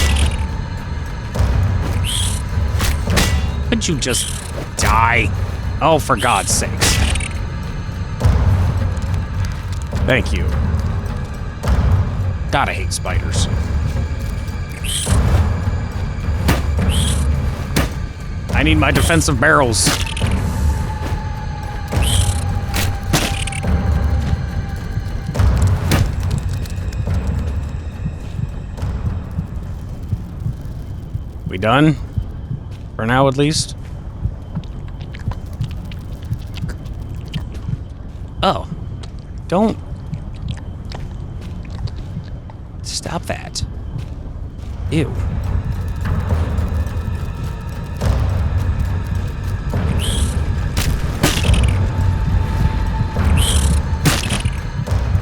Could you just die? Oh, for God's sakes. Thank you. God, I hate spiders. I need my defensive barrels. We done? For now, at least? Oh. Don't. Stop that. Ew.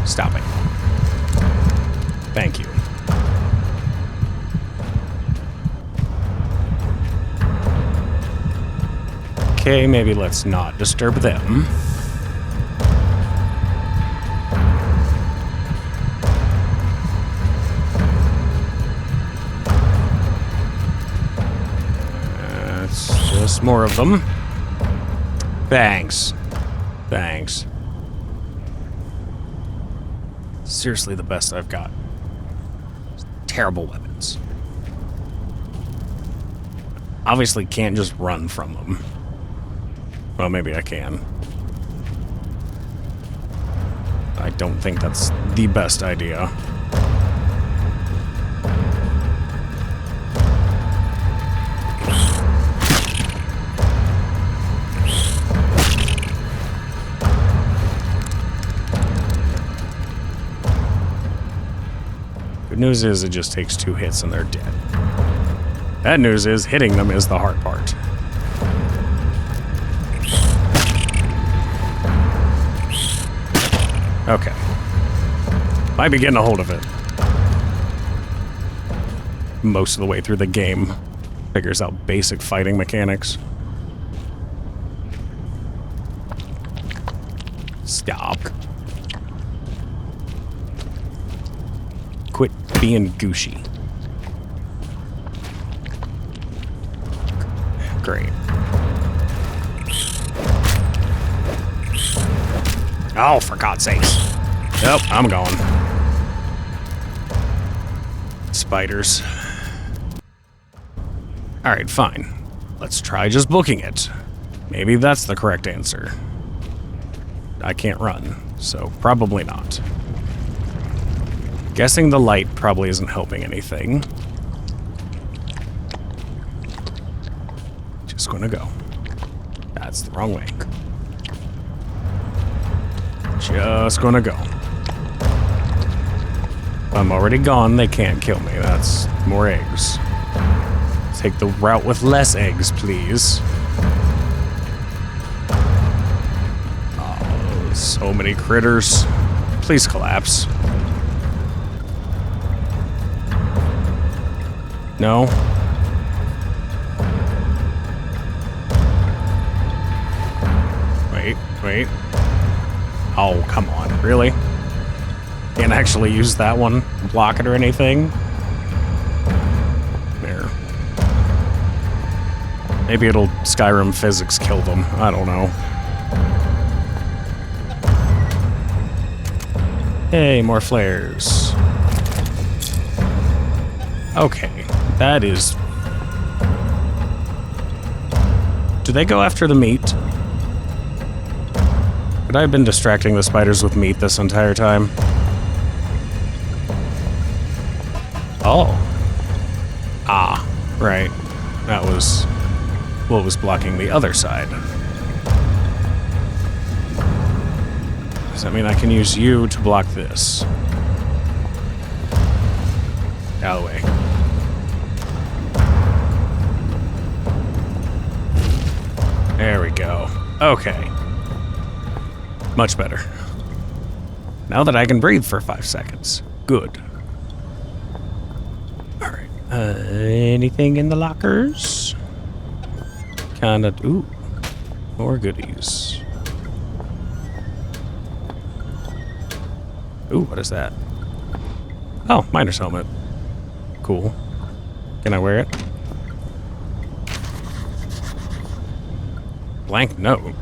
Stop it. Thank you. Okay, maybe let's not disturb them. That's just more of them. Thanks. Thanks. Seriously, the best I've got. Terrible weapons. Obviously can't just run from them. Well, maybe I can. I don't think that's the best idea. Good news is it just takes 2 hits and they're dead. Bad news is hitting them is the hard part. Okay. Might be getting a hold of it. Most of the way through the game. Figures out basic fighting mechanics. Stop. Quit being gushy. Great. Oh, for God's sakes. Nope, I'm going. Spiders. Alright, fine. Let's try just booking it. Maybe that's the correct answer. I can't run, so probably not. Guessing the light probably isn't helping anything. Just gonna go. That's the wrong way. Just gonna go. If I'm already gone, they can't kill me. That's more eggs. Take the route with less eggs, please. Oh, so many critters. Please collapse. No? Wait. Oh, come on. Really? Can't actually use that one? Block it or anything? There. Maybe it'll Skyrim physics kill them. I don't know. Hey, more flares. Okay. That is... Do they go after the meat? Could I have been distracting the spiders with meat this entire time? Oh. Ah, right. That was what was blocking the other side. Does that mean I can use you to block this? Out of the way. There we go. Okay. Much better. Now that I can breathe for 5 seconds. Good. Alright. Anything in the lockers? Kinda. Ooh. More goodies. Ooh, what is that? Oh, miner's helmet. Cool. Can I wear it? Blank note.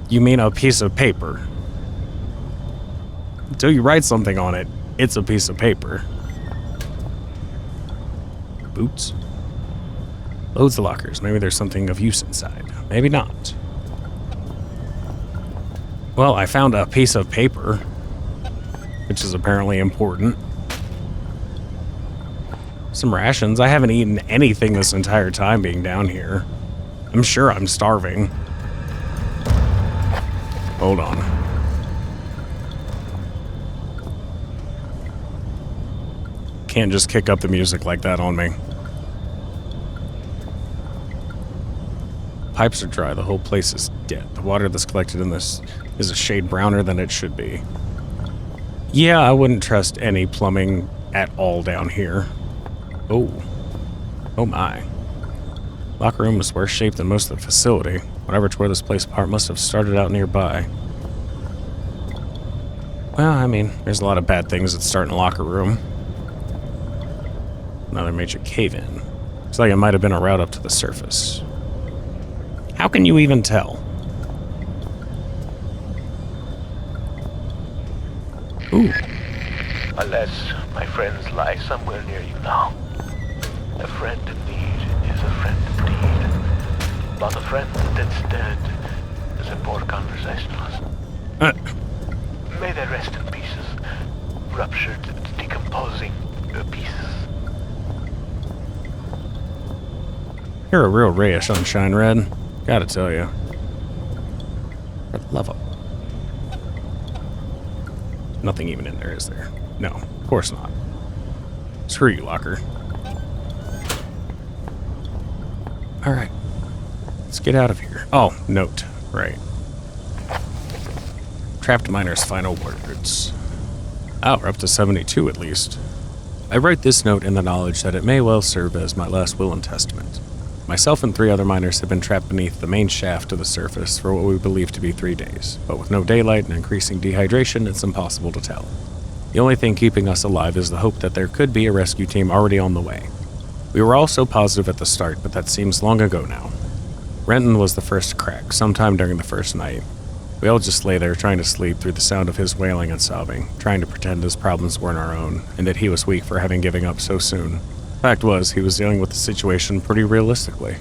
You mean a piece of paper? Until you write something on it, it's a piece of paper. Boots? Loads of lockers. Maybe there's something of use inside. Maybe not. Well, I found a piece of paper, which is apparently important. Some rations. I haven't eaten anything this entire time being down here. I'm sure I'm starving. Hold on. Can't just kick up the music like that on me. Pipes are dry. The whole place is dead. The water that's collected in this is a shade browner than it should be. Yeah, I wouldn't trust any plumbing at all down here. Oh. Oh my. Locker room was worse shaped than most of the facility. Whatever tore this place apart must have started out nearby. Well, I mean, there's a lot of bad things that start in a locker room. Another major cave-in. Looks like it might have been a route up to the surface. How can you even tell? Ooh. Unless my friends lie somewhere near you now. A friend in need is a friend indeed. Not a friend that's dead is a poor conversationalist. May they rest in pieces, ruptured, decomposing pieces. You're a real ray of sunshine, Red. Gotta tell you. For the love of... Nothing even in there, is there? No, of course not. Screw you, locker. Alright. Let's get out of here. Oh, note. Right. Trapped miner's final words. Oh, we're up to 72 at least. I write this note in the knowledge that it may well serve as my last will and testament. Myself and 3 other miners have been trapped beneath the main shaft of the surface for what we believe to be 3 days, but with no daylight and increasing dehydration, it's impossible to tell. The only thing keeping us alive is the hope that there could be a rescue team already on the way. We were all so positive at the start, but that seems long ago now. Renton was the first to crack, sometime during the first night. We all just lay there trying to sleep through the sound of his wailing and sobbing, trying to pretend his problems weren't our own, and that he was weak for having given up so soon. Fact was, he was dealing with the situation pretty realistically.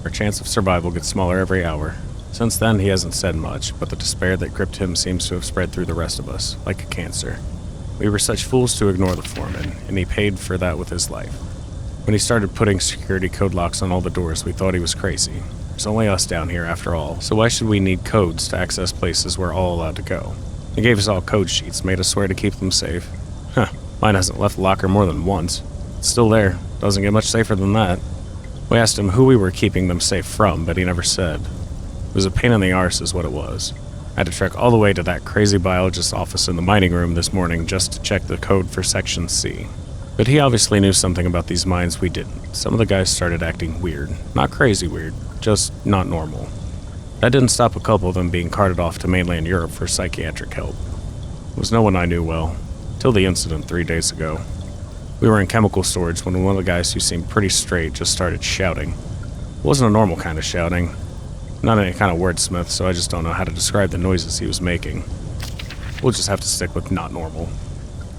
Our chance of survival gets smaller every hour. Since then, he hasn't said much, but the despair that gripped him seems to have spread through the rest of us, like a cancer. We were such fools to ignore the foreman, and he paid for that with his life. When he started putting security code locks on all the doors, we thought he was crazy. There's only us down here after all, so why should we need codes to access places we're all allowed to go? He gave us all code sheets, made us swear to keep them safe. Huh, mine hasn't left the locker more than once. It's still there. Doesn't get much safer than that. We asked him who we were keeping them safe from, but he never said. It was a pain in the arse is what it was. I had to trek all the way to that crazy biologist's office in the mining room this morning just to check the code for Section C. But he obviously knew something about these mines we didn't. Some of the guys started acting weird. Not crazy weird, just not normal. That didn't stop a couple of them being carted off to mainland Europe for psychiatric help. It was no one I knew well, till the incident 3 days ago. We were in chemical storage when one of the guys who seemed pretty straight just started shouting. It wasn't a normal kind of shouting. Not any kind of wordsmith, so I just don't know how to describe the noises he was making. We'll just have to stick with not normal.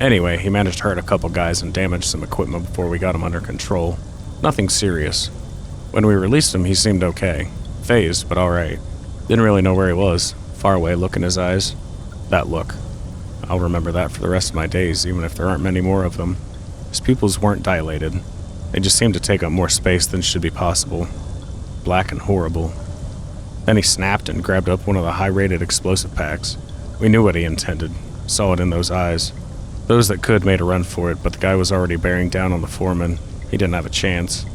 Anyway, he managed to hurt a couple guys and damage some equipment before we got him under control. Nothing serious. When we released him, he seemed okay. Phased, but alright. Didn't really know where he was. Far away, look in his eyes. That look. I'll remember that for the rest of my days, even if there aren't many more of them. His pupils weren't dilated. They just seemed to take up more space than should be possible. Black and horrible. Then he snapped and grabbed up one of the high-rated explosive packs. We knew what he intended. Saw it in those eyes. Those that could made a run for it, but the guy was already bearing down on the foreman. He didn't have a chance.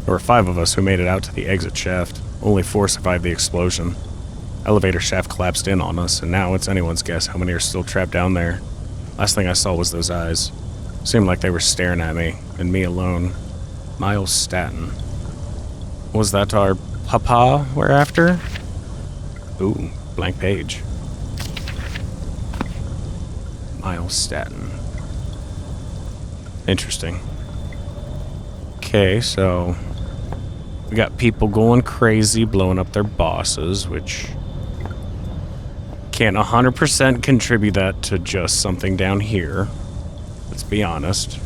There were 5 of us who made it out to the exit shaft. Only 4 survived the explosion. Elevator shaft collapsed in on us, and now it's anyone's guess how many are still trapped down there. Last thing I saw was those eyes. Seemed like they were staring at me, and me alone. Miles Staton. Was that our papa we're after? Ooh, blank page. Miles Staton. Interesting. Okay, so we got people going crazy, blowing up their bosses, which can't 100% contribute that to just something down here. Let's be honest.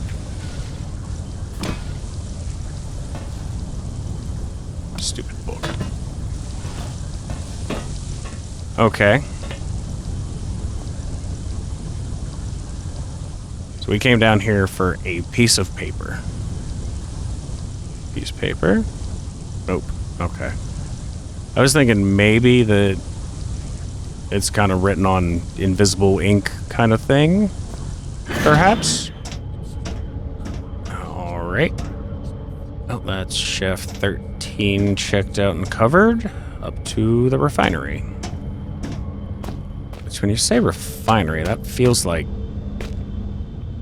Stupid book. Okay. So we came down here for a piece of paper. Piece of paper? Nope. Okay. I was thinking maybe that it's kind of written on invisible ink kind of thing. Perhaps? Alright. Well, that's Shaft 13 checked out and covered. Up to the refinery. Which, when you say refinery, that feels like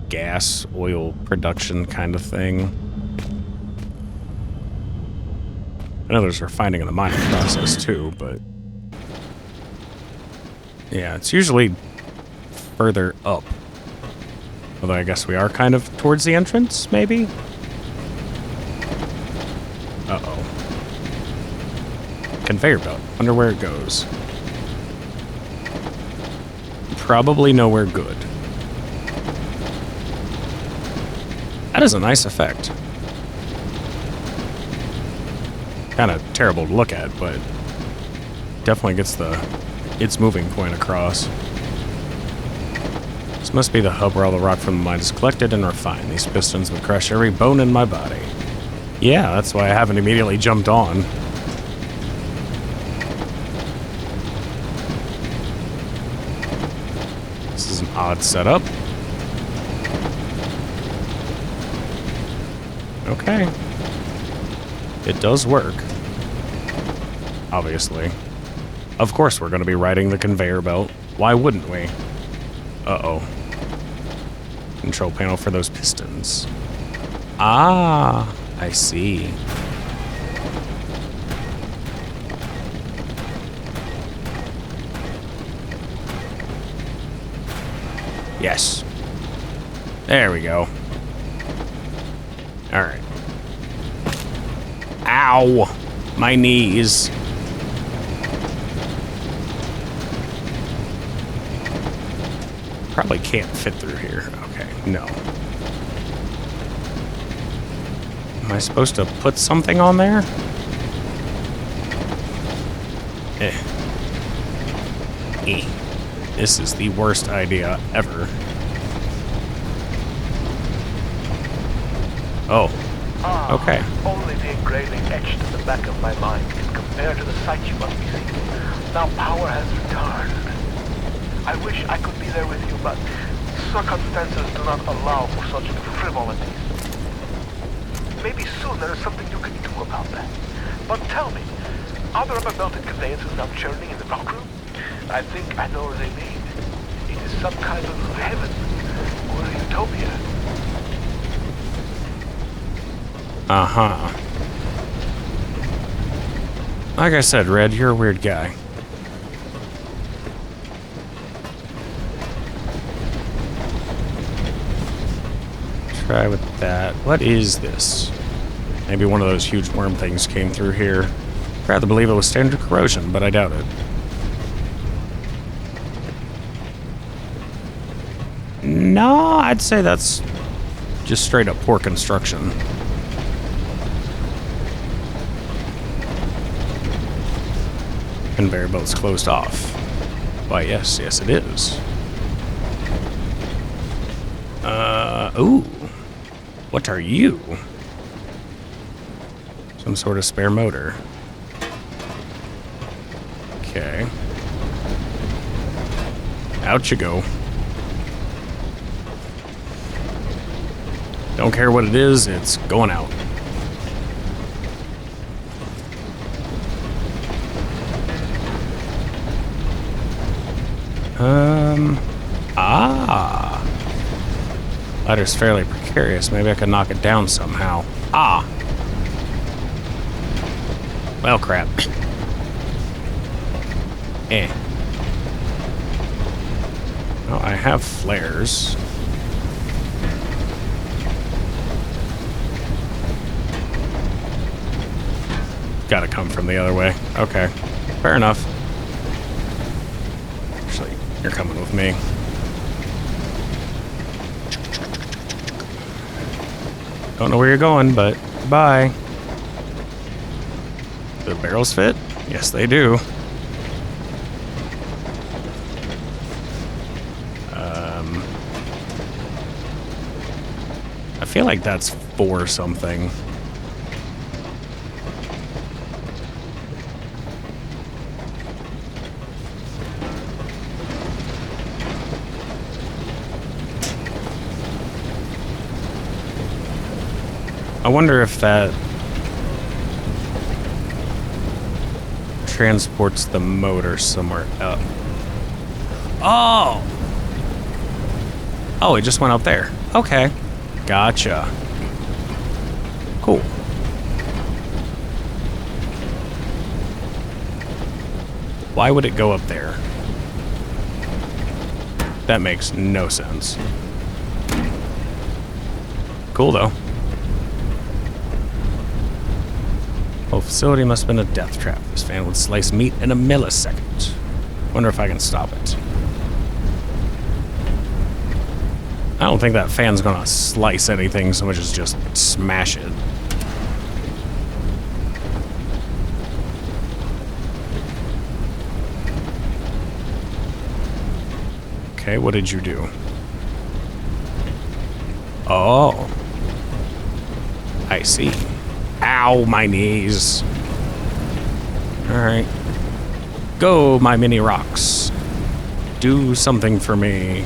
gas, oil production kind of thing. I know there's refining in the mining process too, but yeah, it's usually further up. Although I guess we are kind of towards the entrance, maybe? Uh-oh. Conveyor belt. Wonder where it goes. Probably nowhere good. That is a nice effect. Kind of terrible to look at, but definitely gets its moving point across. This must be the hub where all the rock from the mine is collected and refined. These pistons would crush every bone in my body. Yeah, that's why I haven't immediately jumped on. This is an odd setup. Okay. It does work. Obviously. Of course we're going to be riding the conveyor belt. Why wouldn't we? Uh-oh. Control panel for those pistons. Ah, I see. Yes. There we go. Alright. Ow! My knees. Probably can't fit through here. Okay, no. Am I supposed to put something on there? This is the worst idea ever. Oh. Okay. Only the engraving etched in the back of my mind can compare to the sight you must be seeing. Now power has returned. I wish I could be there with you, but circumstances do not allow for such frivolities. Maybe soon there is something you can do about that. But tell me, are there ever melted conveyances now churning in the rock room? I think I know where they made. It is some kind of heaven or a utopia. Uh-huh. Like I said, Red, you're a weird guy. Try with that. What is this? Maybe one of those huge worm things came through here. I'd rather believe it was standard corrosion, but I doubt it. No, I'd say that's just straight up poor construction. Conveyor belt's closed off. Why, yes, yes it is. Ooh. What are you? Some sort of spare motor. Okay. Out you go. Don't care what it is, it's going out. Ah. Ladder's fairly precarious. Maybe I could knock it down somehow. Ah. Well, crap. Oh, I have flares. Gotta come from the other way. Okay. Fair enough. Actually, you're coming with me. Don't know where you're going, but bye. Do the barrels fit? Yes, they do. I feel like that's for something. I wonder if that transports the motor somewhere up. Oh! Oh, it just went up there. Okay. Gotcha. Cool. Why would it go up there? That makes no sense. Cool, though. Whole facility must have been a death trap. This fan would slice meat in a millisecond. Wonder if I can stop it. I don't think that fan's gonna slice anything so much as just smash it. Okay, what did you do? Oh. I see. Ow, my knees. Alright. Go, my mini rocks. Do something for me.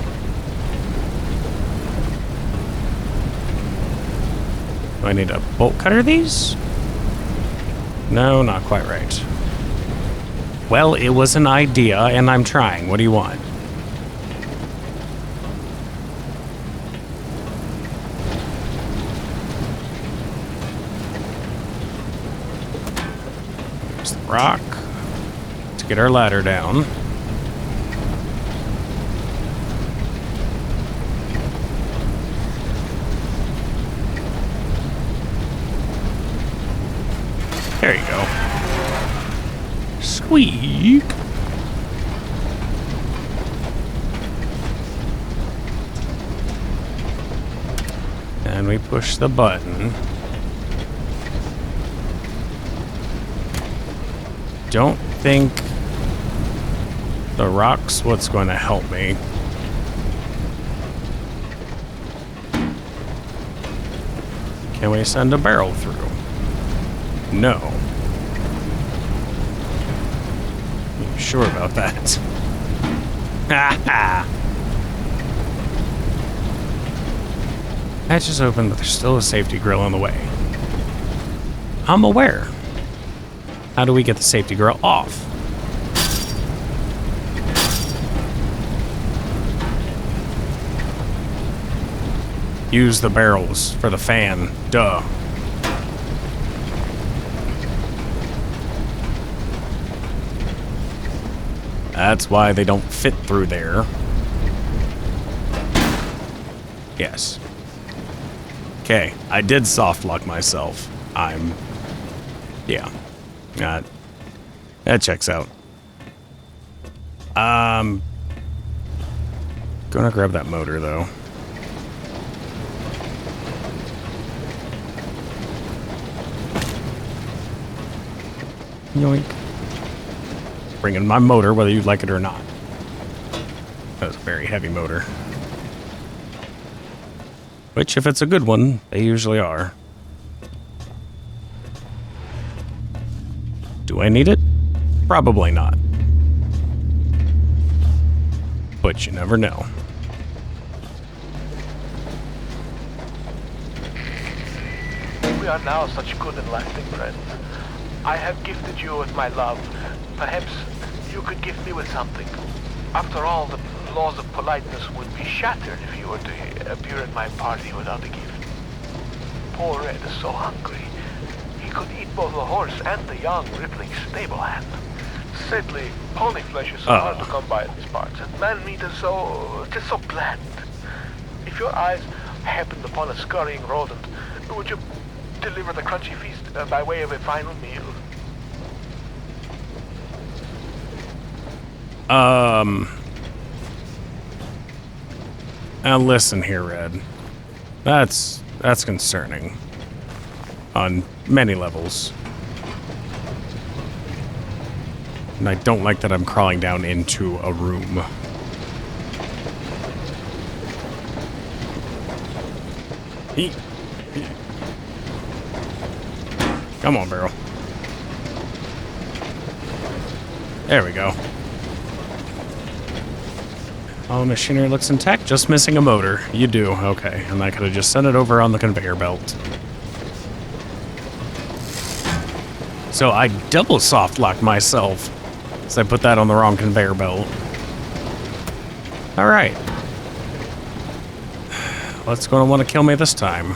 Do I need to bolt cutter these? No, not quite right. Well, it was an idea, and I'm trying. What do you want? There's the rock. Let's get our ladder down. There you go. Squeak. And we push the button. Don't think the rock's what's going to help me. Can we send a barrel through? No. You sure about that? Ha ha! Hatch is open, but there's still a safety grill on the way. I'm aware. How do we get the safety grill off? Use the barrels for the fan. Duh. That's why they don't fit through there. Yes. Okay, I did soft lock myself. Yeah. That checks out. Gonna grab that motor, though. Yoink. Bringing my motor, whether you like it or not. That was a very heavy motor. Which, if it's a good one, they usually are. Do I need it? Probably not. But you never know. We are now such good and lasting friends. I have gifted you with my love. Perhaps you could gift me with something. After all, the laws of politeness would be shattered if you were to appear at my party without a gift. Poor Red is so hungry. He could eat both the horse and the young, rippling stable hand. Sadly, pony flesh is so hard to come by in these parts, and man meat is just so bland. If your eyes happened upon a scurrying rodent, would you deliver the crunchy feast by way of a final meal? Now listen here, Red. That's concerning. On many levels. And I don't like that I'm crawling down into a room. Come on, barrel. There we go. Oh, machinery looks intact, just missing a motor. You do, okay. And I could have just sent it over on the conveyor belt. So I double soft locked myself, as I put that on the wrong conveyor belt. Alright. What's going to want to kill me this time?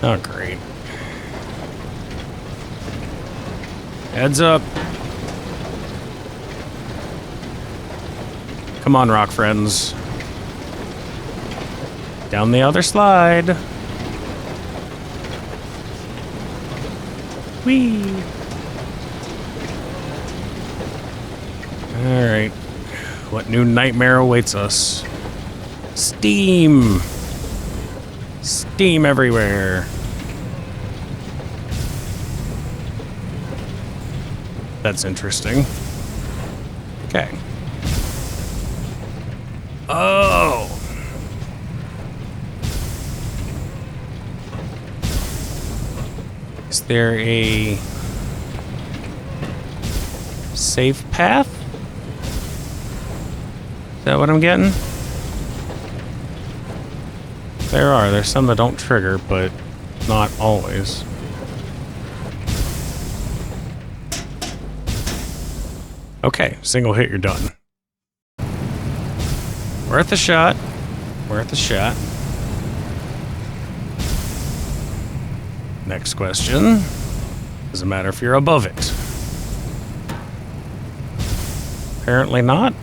Oh, great. Heads up. Come on, rock friends. Down the other slide. Whee! Alright. What new nightmare awaits us? Steam! Steam everywhere. That's interesting. Okay. Oh! Is there a safe path? Is that what I'm getting? There's some that don't trigger, but not always. Okay, single hit, you're done. Worth a shot. Worth a shot. Next question. Doesn't matter if you're above it. Apparently not.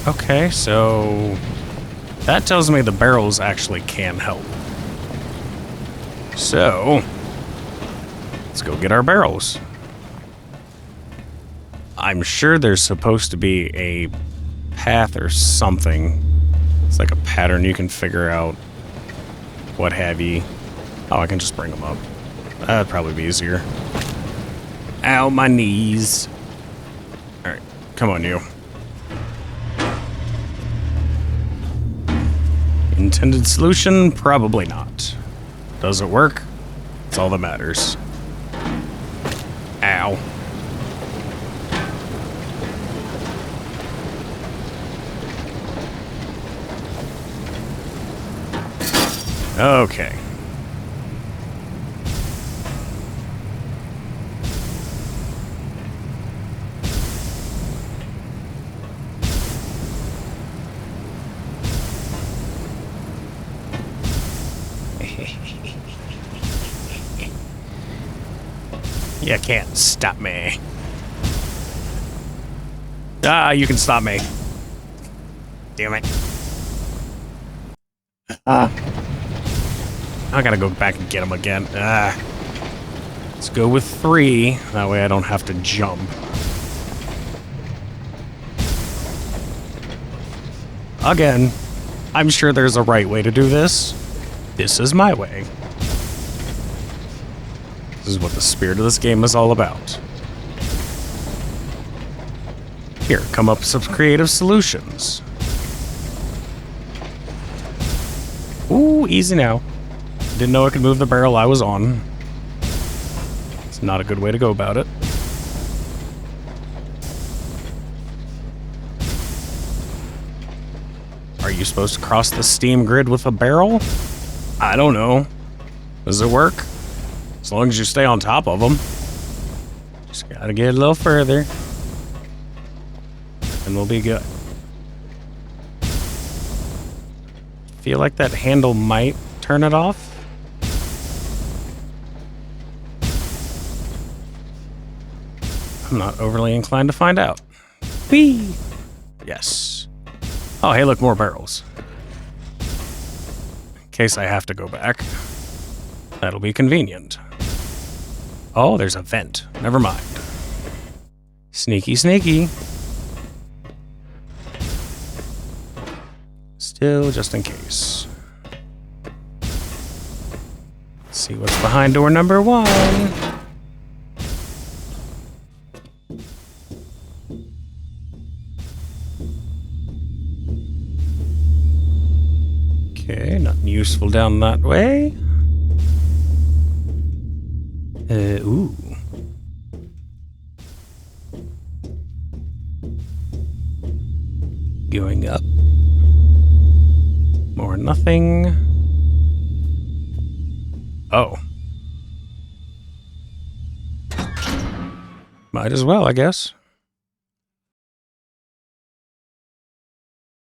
Okay, so that tells me the barrels actually can help. So, let's go get our barrels. I'm sure there's supposed to be a path or something. It's like a pattern you can figure out. What have you. Oh, I can just bring them up. That'd probably be easier. Ow, my knees. Alright, come on, you. Intended solution? Probably not. Does it work? That's all that matters. Ow. Okay. You can't stop me. Ah, you can stop me. Damn it. I gotta go back and get him again. Let's go with 3. That way I don't have to jump. Again, I'm sure there's a right way to do this. This is my way. This is what the spirit of this game is all about. Here, come up with some creative solutions. Ooh, easy now. Didn't know I could move the barrel I was on. It's not a good way to go about it. Are you supposed to cross the steam grid with a barrel? I don't know. Does it work? As long as you stay on top of them. Just gotta get a little further. And we'll be good. Feel like that handle might turn it off. I'm not overly inclined to find out. Whee! Yes. Oh, hey, look, more barrels. In case I have to go back. That'll be convenient. Oh, there's a vent. Never mind. Sneaky, sneaky. Still, just in case. Let's see what's behind door number 1. Okay, nothing useful down that way. Ooh. Going up. More nothing. Oh. Might as well, I guess.